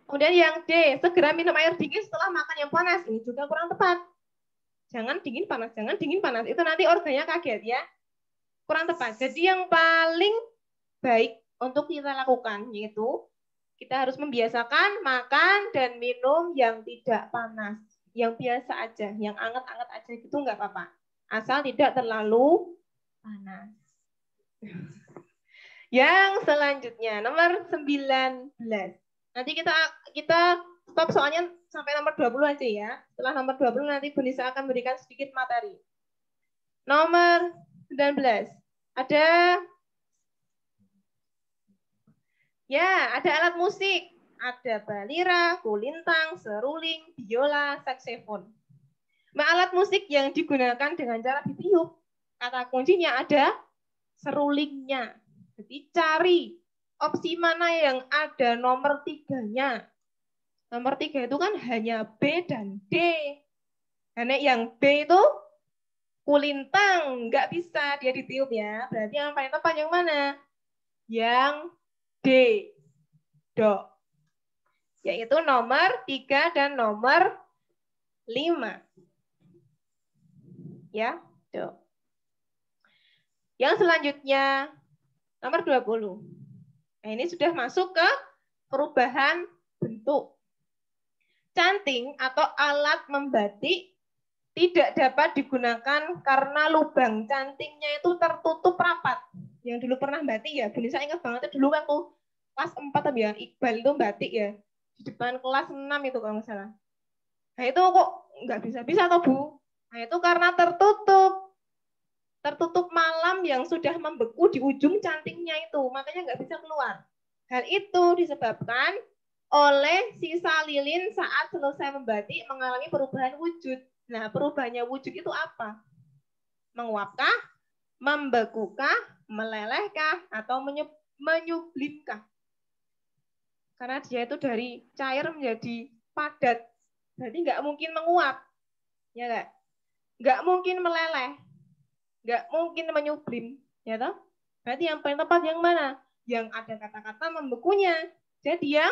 Kemudian yang D, segera minum air dingin setelah makan yang panas. Ini juga kurang tepat. Jangan dingin panas, jangan dingin panas. Itu nanti organnya kaget ya. Kurang tepat. Jadi yang paling baik untuk kita lakukan yaitu kita harus membiasakan makan dan minum yang tidak panas. Yang biasa aja, yang anget-anget aja gitu nggak apa-apa. Asal tidak terlalu panas. Yang selanjutnya, nomor 19. Nanti kita stop soalnya sampai nomor 20 aja ya. Setelah nomor 20 nanti Bu Nisa akan berikan sedikit materi. Nomor 19. Ada alat musik. Ada balira, kulintang, seruling, biola, saksofon. Alat musik yang digunakan dengan cara ditiup. Kata kuncinya ada serulingnya. Jadi cari opsi mana yang ada nomor 3-nya. Nomor 3 itu kan hanya B dan D. Karena yang B itu kulintang, nggak bisa dia ditiup ya. Berarti yang paling tepat yang mana? Yang D. Do. Yaitu nomor 3 dan nomor 5. Ya, do. Yang selanjutnya nomor 20. Nah, ini sudah masuk ke perubahan bentuk. Canting atau alat membatik tidak dapat digunakan karena lubang cantingnya itu tertutup rapat. Yang dulu pernah batik ya, Bu Nisa ingat banget dulu kan tuh kelas 4 ya, Iqbal itu batik ya. Di depan kelas 6 itu kalau nggak salah. Nah itu kok nggak bisa atau Bu? Nah itu karena tertutup malam yang sudah membeku di ujung cantingnya itu, makanya nggak bisa keluar. Hal itu disebabkan oleh sisa lilin saat selesai membatik mengalami perubahan wujud. Nah, perubahannya wujud itu apa? Menguapkah, membekukah, melelehkah, atau menyublimkah? Karena dia itu dari cair menjadi padat. Berarti nggak mungkin menguap. Ya nggak? Nggak mungkin meleleh. Nggak mungkin menyublim. Ya toh? Berarti yang paling tepat yang mana? Yang ada kata-kata membekunya. Jadi yang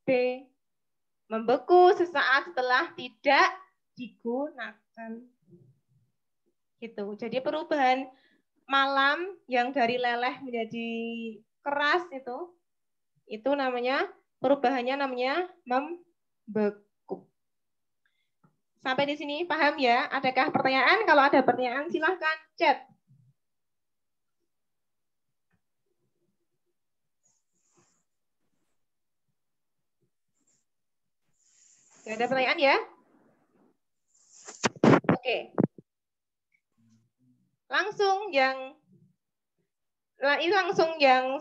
B. Membeku sesaat setelah tidak digunakan. Gitu. Jadi perubahan malam yang dari leleh menjadi keras itu namanya perubahannya namanya membeku. Sampai di sini paham ya? Adakah pertanyaan? Kalau ada pertanyaan silahkan chat. Gak ada pertanyaan ya? Oke. Langsung yang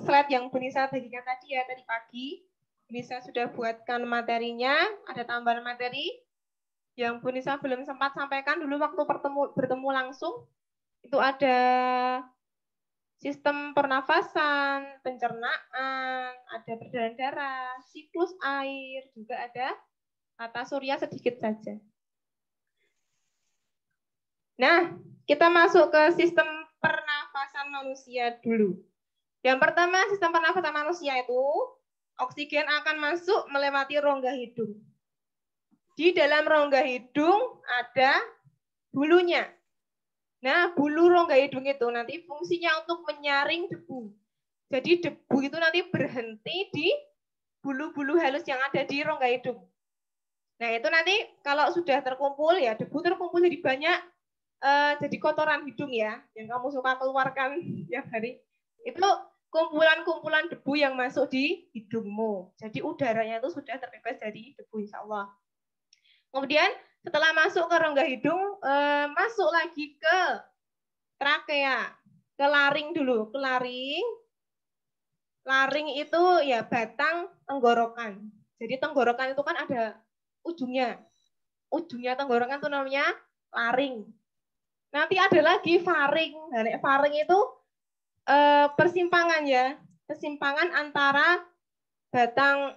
slide yang Bu Nisa bagikan tadi ya, tadi pagi. Bu Nisa sudah buatkan materinya, ada tambahan materi yang Bu Nisa belum sempat sampaikan dulu waktu bertemu langsung. Itu ada sistem pernafasan, pencernaan, ada peredaran darah, siklus air, juga ada tata surya sedikit saja. Nah, kita masuk ke sistem pernafasan manusia dulu. Yang pertama, sistem pernafasan manusia itu oksigen akan masuk melewati rongga hidung. Di dalam rongga hidung ada bulunya. Nah, bulu rongga hidung itu nanti fungsinya untuk menyaring debu. Jadi debu itu nanti berhenti di bulu-bulu halus yang ada di rongga hidung. Nah, itu nanti kalau sudah terkumpul ya, debu terkumpul jadi banyak, jadi kotoran hidung ya, yang kamu suka keluarkan tiap hari. Itu kumpulan-kumpulan debu yang masuk di hidungmu. Jadi udaranya itu sudah terbebas dari debu, insya Allah. Kemudian setelah masuk ke rongga hidung, masuk lagi ke trakea, ke laring dulu, ke laring. Laring itu ya batang tenggorokan. Jadi tenggorokan itu kan ada ujungnya. Ujungnya tenggorokan itu namanya laring. Nanti ada lagi faring. Nah, faring itu persimpangan ya. Persimpangan antara batang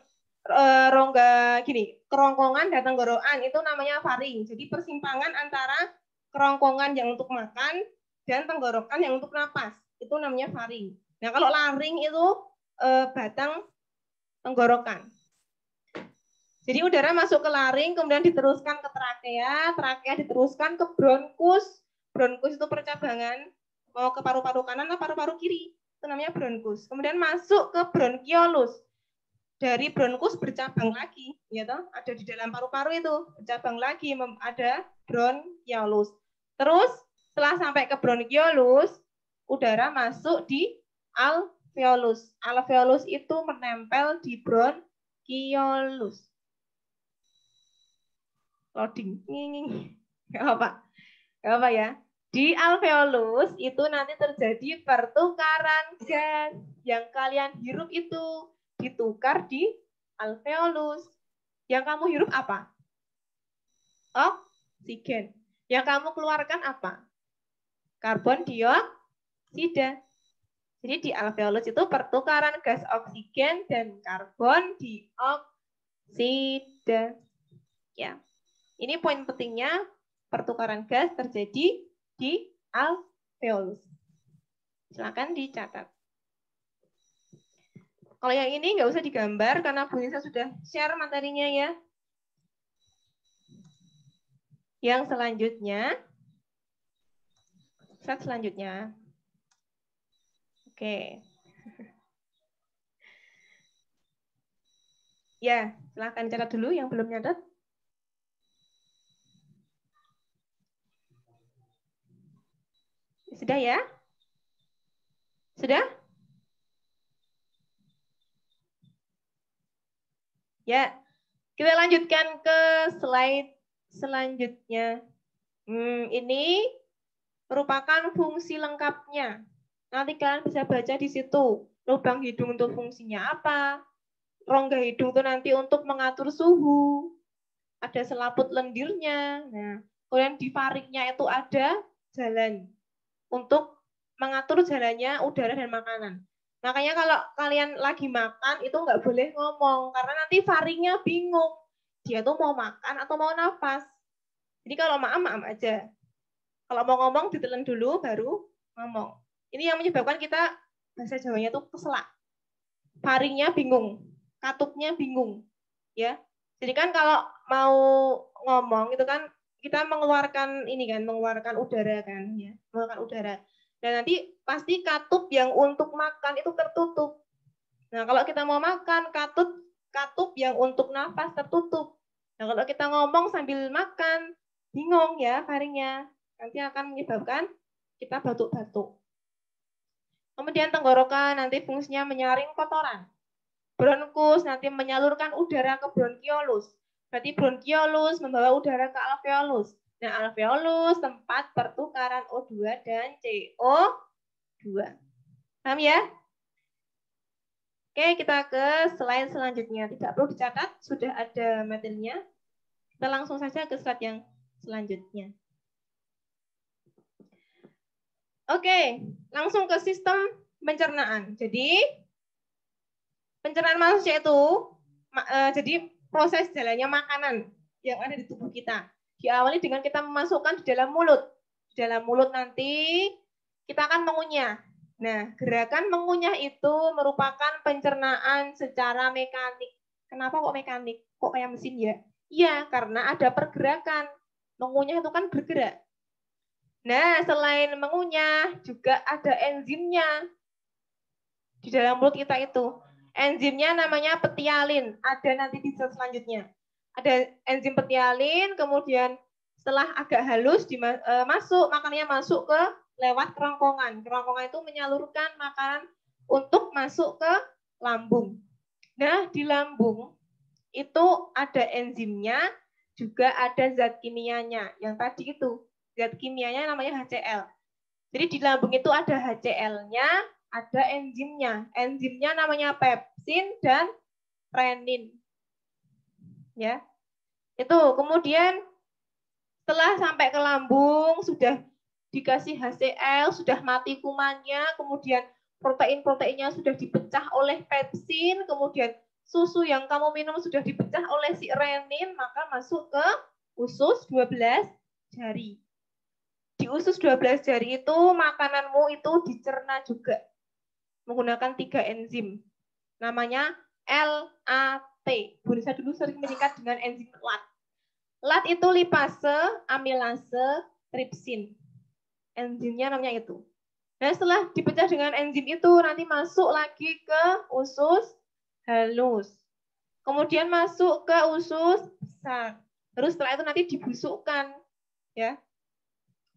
rongga gini, kerongkongan dan tenggorokan itu namanya faring. Jadi persimpangan antara kerongkongan yang untuk makan dan tenggorokan yang untuk napas. Itu namanya faring. Nah, kalau laring itu batang tenggorokan. Jadi udara masuk ke laring, kemudian diteruskan ke trakea, trakea diteruskan ke bronkus. Bronkus itu percabangan, mau ke paru-paru kanan atau paru-paru kiri. Itu namanya bronkus. Kemudian masuk ke bronkiolus. Dari bronkus bercabang lagi, ya toh? Ada di dalam paru-paru itu, bercabang lagi, ada bronkiolus. Terus setelah sampai ke bronkiolus, udara masuk di alveolus. Alveolus itu menempel di bronkiolus. Loading. Gak apa. Gak apa ya. Di alveolus itu nanti terjadi pertukaran gas. Yang kalian hirup itu ditukar di alveolus. Yang kamu hirup apa? Oksigen. Yang kamu keluarkan apa? Karbon dioksida. Jadi di alveolus itu pertukaran gas oksigen dan karbon dioksida. Ya. Ini poin pentingnya, pertukaran gas terjadi di alveolus. Silakan dicatat. Kalau yang ini nggak usah digambar karena Bu Nisa sudah share materinya ya. Yang selanjutnya, slide selanjutnya. Oke. Ya, silakan catat dulu yang belum nyatat. Sudah ya? Sudah? Ya, kita lanjutkan ke slide selanjutnya. Ini merupakan fungsi lengkapnya. Nanti kalian bisa baca di situ. Lubang hidung untuk fungsinya apa? Rongga hidung itu nanti untuk mengatur suhu. Ada selaput lendirnya. Nah, kemudian di faringnya itu ada jalan untuk mengatur jalannya udara dan makanan. Makanya kalau kalian lagi makan itu nggak boleh ngomong karena nanti faringnya bingung. Dia tuh mau makan atau mau nafas. Jadi kalau maam aja. Kalau mau ngomong ditelan dulu baru ngomong. Ini yang menyebabkan kita bahasa Jawanya tuh keselak. Faringnya bingung, katupnya bingung. Ya. Jadi kan kalau mau ngomong itu kan kita mengeluarkan ini kan, mengeluarkan udara kan ya, mengeluarkan udara. Dan nanti pasti katup yang untuk makan itu tertutup. Nah, kalau kita mau makan, katup yang untuk nafas tertutup. Nah, kalau kita ngomong sambil makan, bingung ya faringnya. Nanti akan menyebabkan kita batuk-batuk. Kemudian tenggorokan nanti fungsinya menyaring kotoran. Bronkus nanti menyalurkan udara ke bronkiolus. Berarti bronkiolus membawa udara ke alveolus. Nah, alveolus tempat pertukaran O2 dan CO2. Paham ya? Oke, kita ke slide selanjutnya. Tidak perlu dicatat, sudah ada materinya. Kita langsung saja ke slide yang selanjutnya. Oke, langsung ke sistem pencernaan. Jadi, pencernaan manusia itu, jadi proses jalannya makanan yang ada di tubuh kita. Diawali dengan kita memasukkan di dalam mulut. Di dalam mulut nanti kita akan mengunyah. Nah, gerakan mengunyah itu merupakan pencernaan secara mekanik. Kenapa kok mekanik? Kok kayak mesin ya? Iya, karena ada pergerakan. Mengunyah itu kan bergerak. Nah, selain mengunyah, juga ada enzimnya di dalam mulut kita itu. Enzimnya namanya petialin. Ada nanti di slide selanjutnya. Ada enzim petialin, kemudian setelah agak halus masuk, makanannya masuk ke lewat kerongkongan. Kerongkongan itu menyalurkan makanan untuk masuk ke lambung. Nah, di lambung itu ada enzimnya, juga ada zat kimianya. Yang tadi itu, zat kimianya namanya HCl. Jadi di lambung itu ada HCl-nya, ada enzimnya. Enzimnya namanya pepsin dan renin. Ya. Itu kemudian setelah sampai ke lambung sudah dikasih HCl, sudah mati kumannya, kemudian protein-proteinnya sudah dipecah oleh pepsin, kemudian susu yang kamu minum sudah dipecah oleh si renin, maka masuk ke usus 12 jari. Di usus 12 jari itu makananmu itu dicerna juga menggunakan 3 enzim. Namanya LAT. Bu Nisa dulu sering meningkat dengan enzim LAT. LAT itu lipase, amilase, tripsin. Enzimnya namanya itu. Nah, setelah dipecah dengan enzim itu nanti masuk lagi ke usus halus. Kemudian masuk ke usus besar. Terus setelah itu nanti dibusukkan, ya.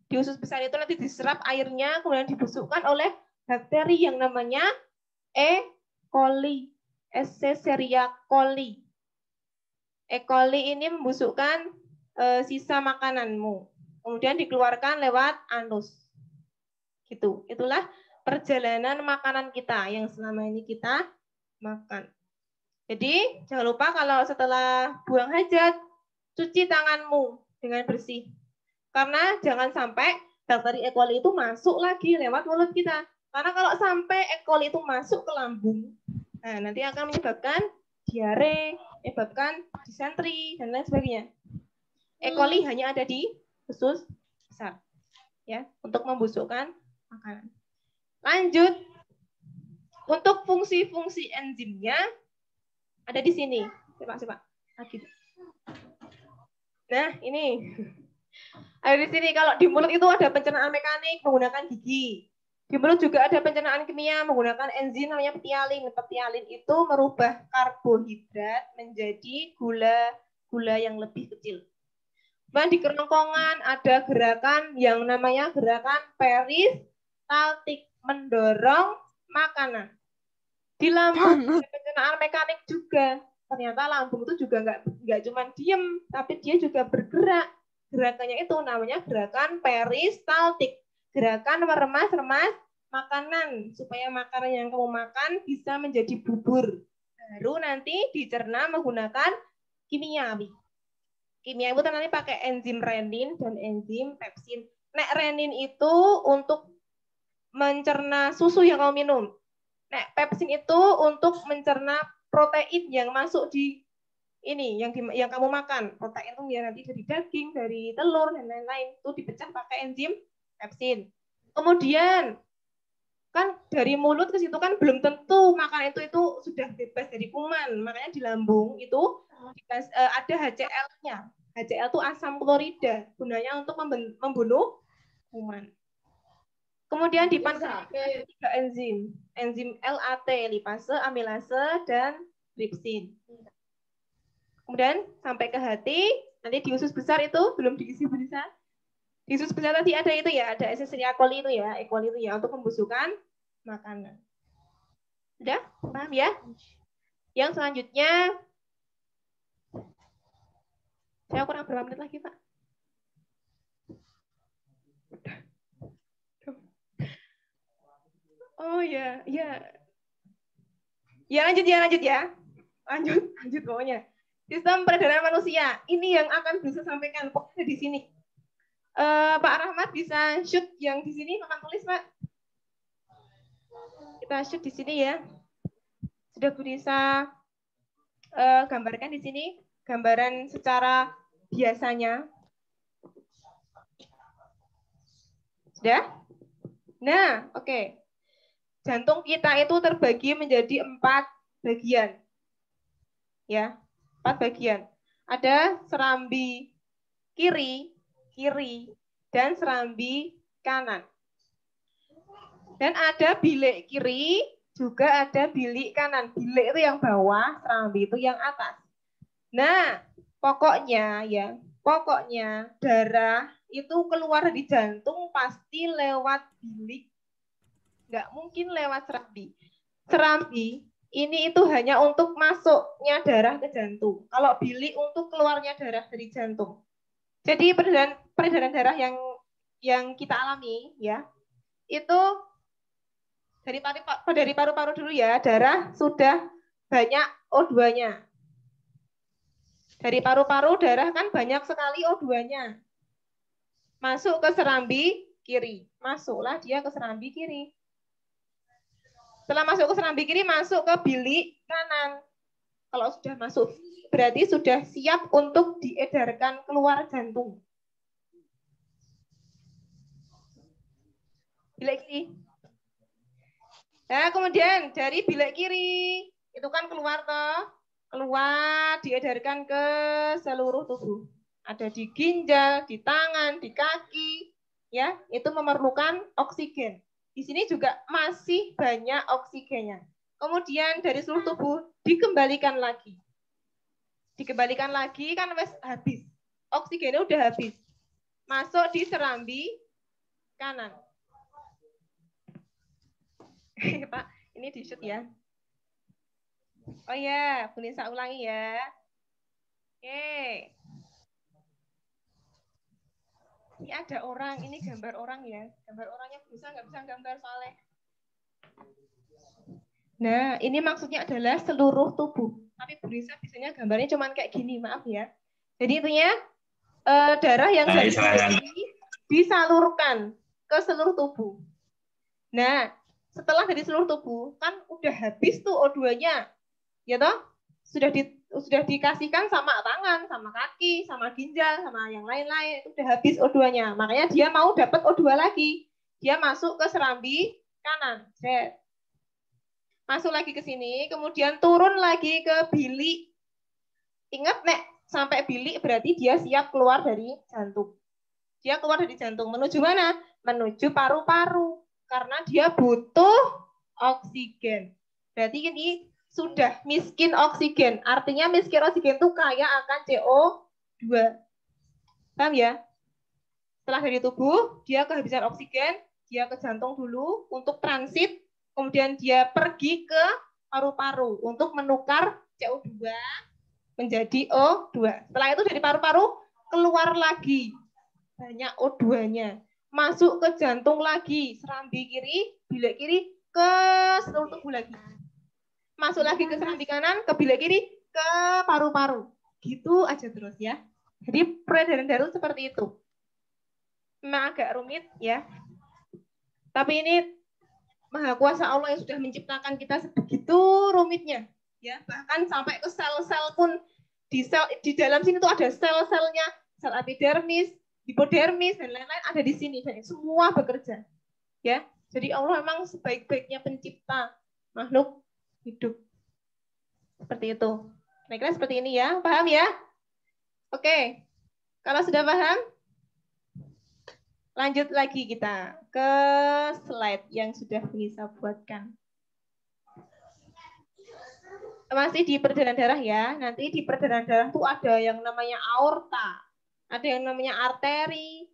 Di usus besar itu nanti diserap airnya, kemudian dibusukkan oleh bakteri yang namanya E. coli, Escherichia coli. E. coli ini membusukkan sisa makananmu, kemudian dikeluarkan lewat anus. Gitu. Itulah perjalanan makanan kita yang selama ini kita makan. Jadi jangan lupa kalau setelah buang hajat, cuci tanganmu dengan bersih. Karena jangan sampai bakteri E. coli itu masuk lagi lewat mulut kita. Karena kalau sampai E. coli itu masuk ke lambung, nah nanti akan menyebabkan diare, menyebabkan disentri, dan lain sebagainya. E. coli hanya ada di usus besar, ya, untuk membusukkan makanan. Lanjut, untuk fungsi-fungsi enzimnya ada di sini. Coba. Lagi. Nah, ini. Ada di sini, kalau di mulut itu ada pencernaan mekanik menggunakan gigi. Di mulut juga ada pencernaan kimia menggunakan enzim namanya petialin. Petialin itu merubah karbohidrat menjadi gula yang lebih kecil. Dan di kerongkongan ada gerakan yang namanya gerakan peristaltik, mendorong makanan. Di lambung ada pencernaan mekanik juga. Ternyata lambung itu juga nggak cuma diem, tapi dia juga bergerak. Gerakannya itu namanya gerakan peristaltik. Gerakan meremas-remas makanan supaya makanan yang kamu makan bisa menjadi bubur. Baru nanti dicerna menggunakan kimiawi. Kimiawi itu nanti pakai enzim renin dan enzim pepsin. Nek renin itu untuk mencerna susu yang kamu minum. Nek pepsin itu untuk mencerna protein yang masuk di ini yang kamu makan. Protein itu ya nanti dari daging, dari telur dan lain-lain, itu dipecah pakai enzim pepsin. Kemudian kan dari mulut ke situ kan belum tentu makanan itu sudah bebas dari kuman. Makanya di lambung itu ada HCl-nya. HCl itu asam klorida, gunanya untuk membunuh kuman. Kemudian dipanaskan 3 enzim. Enzim LAT, lipase, amilase, dan tripsin. Kemudian sampai ke hati, nanti di usus besar itu belum diisi Bu Nisa. Di usus besar tadi ada itu ya, ada Escherichia coli itu ya, E. coli itu ya, untuk membusukan makanan. Sudah? Paham ya? Yang selanjutnya, saya kurang berapa menit lagi, Pak? Oh ya, ya. Ya lanjut ya. Lanjut pokoknya. Sistem peredaran manusia. Ini yang akan bisa sampaikan pokoknya di sini. Pak Rahmat bisa shoot yang di sini, makan tulis Pak. Kita shoot di sini ya. Sudah bisa gambarkan di sini gambaran secara biasanya. Sudah? Nah, oke. Jantung kita itu terbagi menjadi 4 bagian. Ya, 4 bagian. Ada serambi kiri, dan serambi kanan. Dan ada bilik kiri, juga ada bilik kanan. Bilik itu yang bawah, serambi itu yang atas. Nah, Pokoknya ya, pokoknya darah itu keluar dari jantung pasti lewat bilik. Nggak mungkin lewat serambi. Serambi ini itu hanya untuk masuknya darah ke jantung. Kalau bilik untuk keluarnya darah dari jantung. Jadi peredaran darah yang kita alami ya, itu dari paru-paru dulu ya, darah sudah banyak O2-nya. Dari paru-paru darah kan banyak sekali O2-nya. Masuk ke serambi kiri. Masuklah dia ke serambi kiri. Setelah masuk ke serambi kiri, masuk ke bilik kanan. Kalau sudah masuk, berarti sudah siap untuk diedarkan keluar jantung. Bilik kiri. Nah, kemudian dari bilik kiri, itu kan keluar diedarkan ke seluruh tubuh. Ada di ginjal, di tangan, di kaki, ya, itu memerlukan oksigen. Di sini juga masih banyak oksigennya. Kemudian dari seluruh tubuh dikembalikan lagi. Dikembalikan lagi kan habis. Oksigennya udah habis. Masuk di serambi kanan. Pak, ini di shoot ya. Oh ya, Bu Nisa ulangi ya. Oke. Ini ada orang, ini gambar orang ya. Gambar orangnya nggak bisa gambar soalnya. Nah, ini maksudnya adalah seluruh tubuh. Tapi Bu Nisa biasanya gambarnya cuma kayak gini, maaf ya. Jadi intinya darah yang dari ini disalurkan ke seluruh tubuh. Nah, setelah dari seluruh tubuh kan udah habis tuh O2-nya. Ya toh? Sudah dikasihkan sama tangan, sama kaki, sama ginjal, sama yang lain-lain. Itu udah habis O2-nya. Makanya dia mau dapat O2 lagi. Dia masuk ke serambi kanan. Masuk lagi ke sini, kemudian turun lagi ke bilik. Ingat, Nek, sampai bilik berarti dia siap keluar dari jantung. Dia keluar dari jantung. Menuju mana? Menuju paru-paru. Karena dia butuh oksigen. Berarti ini sudah miskin oksigen. Artinya miskin oksigen itu kaya akan CO2. Paham ya? Setelah dari tubuh, dia kehabisan oksigen, dia ke jantung dulu untuk transit, kemudian dia pergi ke paru-paru untuk menukar CO2 menjadi O2. Setelah itu dari paru-paru keluar lagi. Banyak O2-nya. Masuk ke jantung lagi, serambi kiri, bilik kiri, ke seluruh tubuh lagi. Masuk lagi ke serambi kanan, ke bilik kiri, ke paru-paru. Gitu aja terus ya. Jadi peredaran darah seperti itu. Memang agak rumit ya. Tapi ini Maha Kuasa Allah yang sudah menciptakan kita sebegitu rumitnya. Ya, bahkan sampai ke sel-sel pun di dalam sini tuh ada sel-selnya, sel epidermis, hipodermis dan lain-lain ada di sini dan semua bekerja. Ya. Jadi Allah memang sebaik-baiknya pencipta makhluk hidup. Seperti itu. Kira-kira seperti ini ya. Paham ya? Oke. Kalau sudah paham, lanjut lagi kita ke slide yang sudah bisa buatkan. Masih di peredaran darah ya. Nanti di peredaran darah itu ada yang namanya aorta. Ada yang namanya arteri.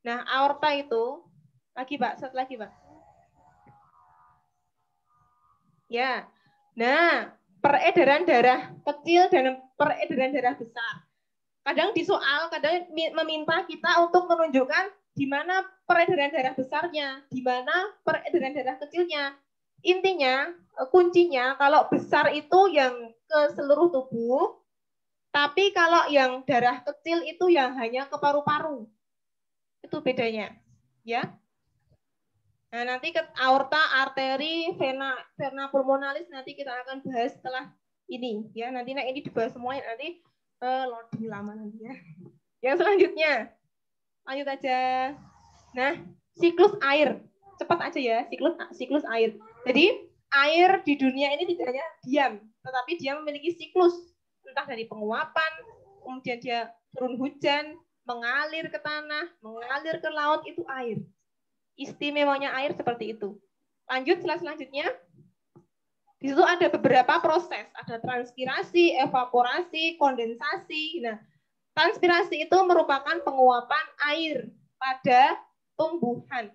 Nah, aorta itu, lagi Pak, satu lagi Pak. Ya, nah peredaran darah kecil dan peredaran darah besar. Kadang di soal, kadang meminta kita untuk menunjukkan di mana peredaran darah besarnya, di mana peredaran darah kecilnya. Intinya, kuncinya kalau besar itu yang ke seluruh tubuh, tapi kalau yang darah kecil itu yang hanya ke paru-paru. Itu bedanya, ya. Nah, nanti ke aorta, arteri, vena pulmonalis nanti kita akan bahas setelah ini ya. Nanti ini dibahas semuanya nanti loading lama nanti ya. Yang selanjutnya. Lanjut aja. Nah, siklus air. Cepat aja ya, siklus air. Jadi, air di dunia ini tidak hanya diam, tetapi dia memiliki siklus. Entah dari penguapan, kemudian dia turun hujan, mengalir ke tanah, mengalir ke laut, itu air. Istimewanya air seperti itu. Lanjut slide selanjutnya. Di situ ada beberapa proses, ada transpirasi, evaporasi, kondensasi. Nah, transpirasi itu merupakan penguapan air pada tumbuhan.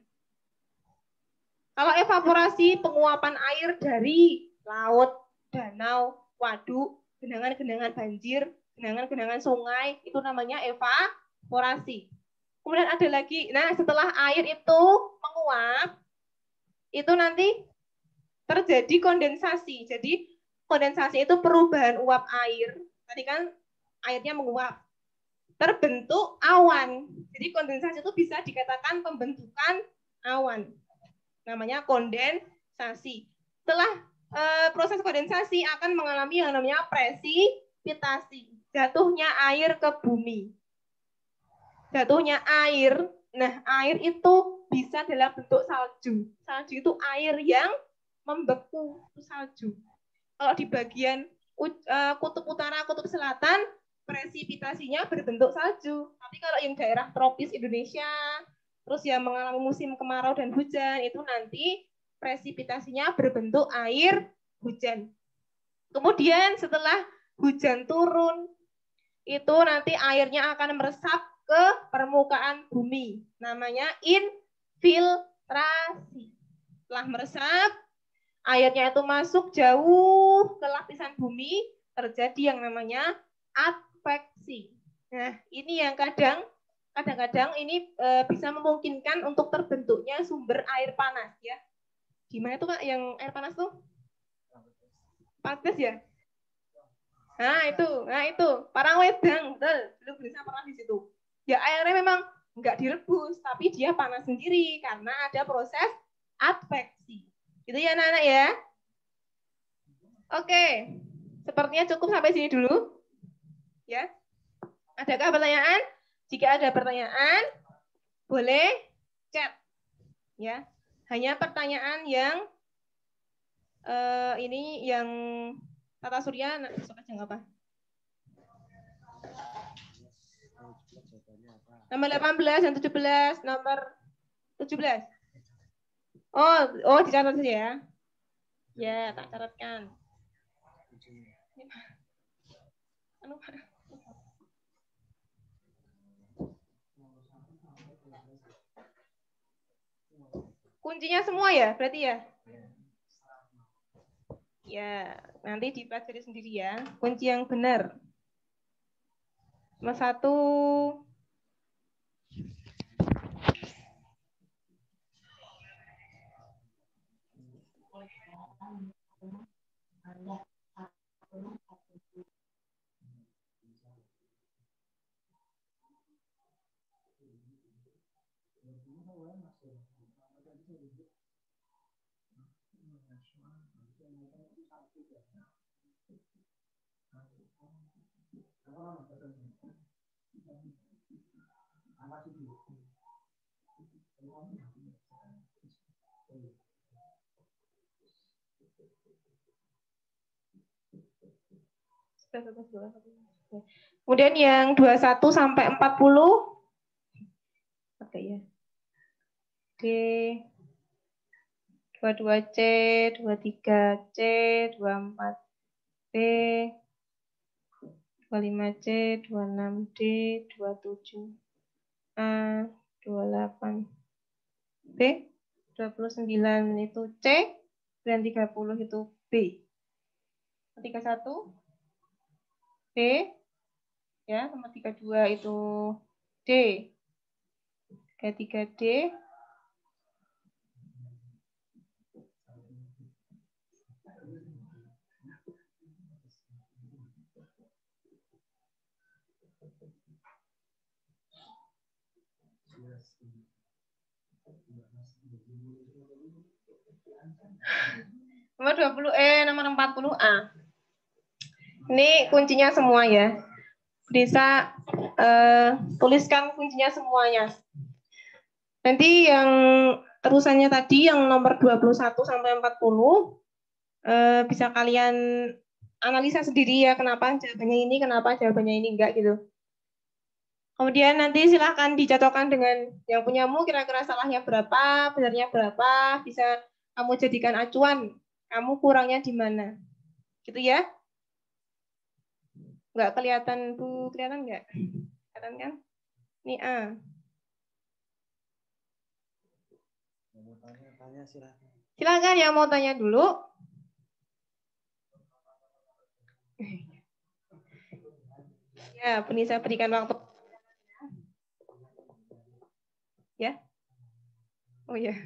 Kalau evaporasi, penguapan air dari laut, danau, waduk, genangan-genangan banjir, genangan-genangan sungai, itu namanya evaporasi. Kemudian ada lagi, nah setelah air itu menguap, itu nanti terjadi kondensasi. Jadi kondensasi itu perubahan uap air. Tadi kan airnya menguap, terbentuk awan. Jadi kondensasi itu bisa dikatakan pembentukan awan. Namanya kondensasi. Setelah proses kondensasi akan mengalami yang namanya presipitasi. Jatuhnya air ke bumi. Jatuhnya air. Nah, air itu bisa dalam bentuk salju. Salju itu air yang membeku, itu salju. Kalau di bagian kutub utara, kutub selatan, presipitasinya berbentuk salju. Tapi kalau yang daerah tropis Indonesia, terus yang mengalami musim kemarau dan hujan, itu nanti presipitasinya berbentuk air hujan. Kemudian setelah hujan turun, itu nanti airnya akan meresap ke permukaan bumi. Namanya infiltrasi. Setelah meresap, airnya itu masuk jauh ke lapisan bumi, terjadi yang namanya adveksi. Nah, ini yang kadang-kadang ini bisa memungkinkan untuk terbentuknya sumber air panas ya. Gimana tuh Kak yang air panas tuh? Panas ya? Nah itu Parangwedang, betul. Belum bisa pernah di situ. Ya airnya memang nggak direbus, tapi dia panas sendiri karena ada proses adveksi. Itu ya anak-anak ya. Oke, sepertinya cukup sampai sini dulu. Ya. Adakah pertanyaan? Jika ada pertanyaan, boleh chat. Ya. Hanya pertanyaan yang ini yang tata surya masuk aja nggak apa. Nomor 18 dan 17, nomor 17. Oh, dicatat saja ya. Ya, tak catatkan. Kuncinya semua ya, berarti ya? Ya, nanti dipelajari sendiri ya. Kunci yang benar. Nomor 1. Kemudian yang 21 sampai 40. Oke ya. D 22C, 23C, 24B, 25C, 26D, 27A, 28B, 29 itu C, dan 30 itu B. 31 D, ya, sama 32 itu D. 33D, nomor 20E, nomor 40A. Ini kuncinya semua ya. Bisa tuliskan kuncinya semuanya. Nanti yang terusannya tadi yang nomor 21 sampai 40 bisa kalian analisa sendiri ya, kenapa jawabannya ini, kenapa jawabannya ini enggak gitu. Kemudian nanti silahkan dicocokkan dengan yang punyamu, kira-kira salahnya berapa, benarnya berapa, bisa kamu jadikan acuan Kamu kurangnya di mana? Gitu ya? Nggak kelihatan, Bu? Kelihatan nggak? Kelihatan kan? Ini A. Silakan yang mau tanya dulu. Ya, Penisa berikan waktu. Ya? Oh ya.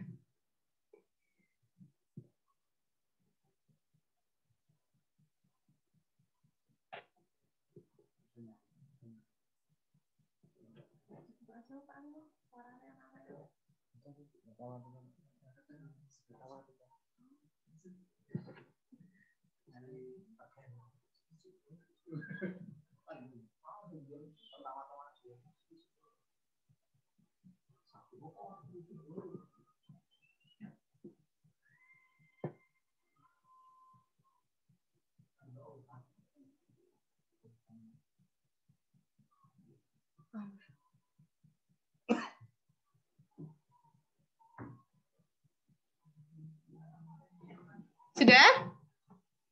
Sudah?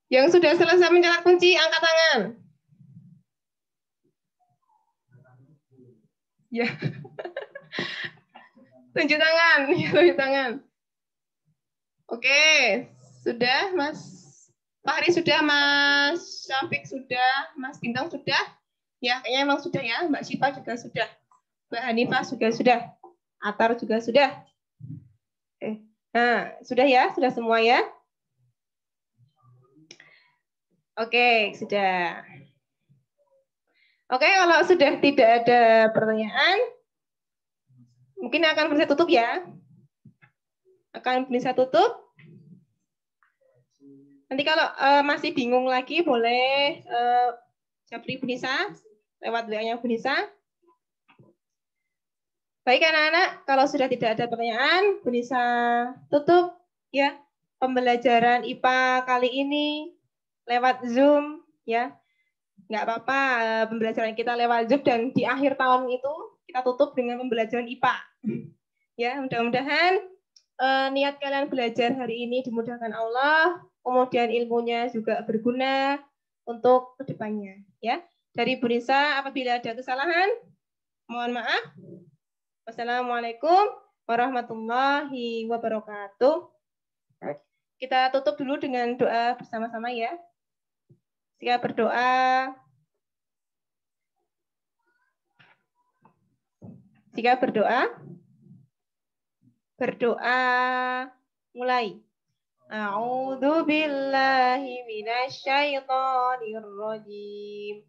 Yang sudah selesai mencetak kunci, angkat tangan. Ya. Tunjuk tangan. Ya, tunjuk tangan. Oke. Sudah, Mas Fahri sudah, Mas Syafiq sudah, Mas Bintang sudah. Ya, kayaknya emang sudah ya. Mbak Syifa juga sudah. Mbak Hanifah juga sudah. Atar juga sudah. Nah, sudah ya? Sudah semua ya? Oke, sudah. Oke, kalau sudah tidak ada pertanyaan, mungkin akan bisa tutup ya. Akan bisa tutup. Nanti kalau masih bingung lagi, boleh Japri Bunisa, lewat WA-nya Bunisa. Baik anak-anak, kalau sudah tidak ada pertanyaan, Bunisa tutup ya pembelajaran IPA kali ini lewat Zoom ya. Nggak apa-apa, pembelajaran kita lewat Zoom dan di akhir tahun itu kita tutup dengan pembelajaran IPA. Ya, mudah-mudahan niat kalian belajar hari ini dimudahkan Allah, kemudian ilmunya juga berguna untuk kedepannya. Ya, dari Bu Nisa, apabila ada kesalahan, mohon maaf. Wassalamualaikum warahmatullahi wabarakatuh. Kita tutup dulu dengan doa bersama-sama ya. Jika berdoa. Jika berdoa mulai. A'udzu billahi minasyaitonir rajim.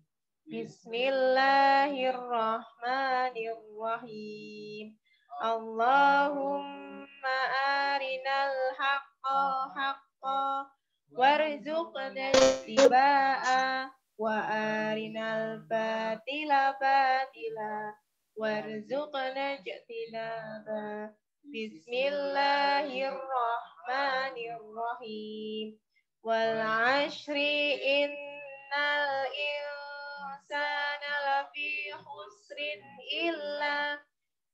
Bismillahirrahmanirrahim. Allahumma arinal haqqa haqqa warzuqna ittibaa'a wa arinal batila batila warzuqna ijtinaba. Bismillahirrahmanirrahim. Wal 'ashri innal insana lafi khusrin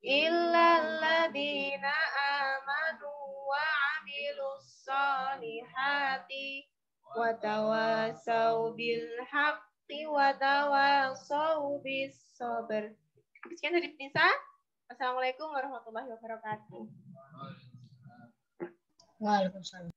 illa alladziina amanu wa 'amilus shalihati wa tawasaw bil haqqi wa tawasaw bis sabr. Sekian dari Nisa. Assalamualaikum warahmatullahi wabarakatuh. Waalaikumsalam.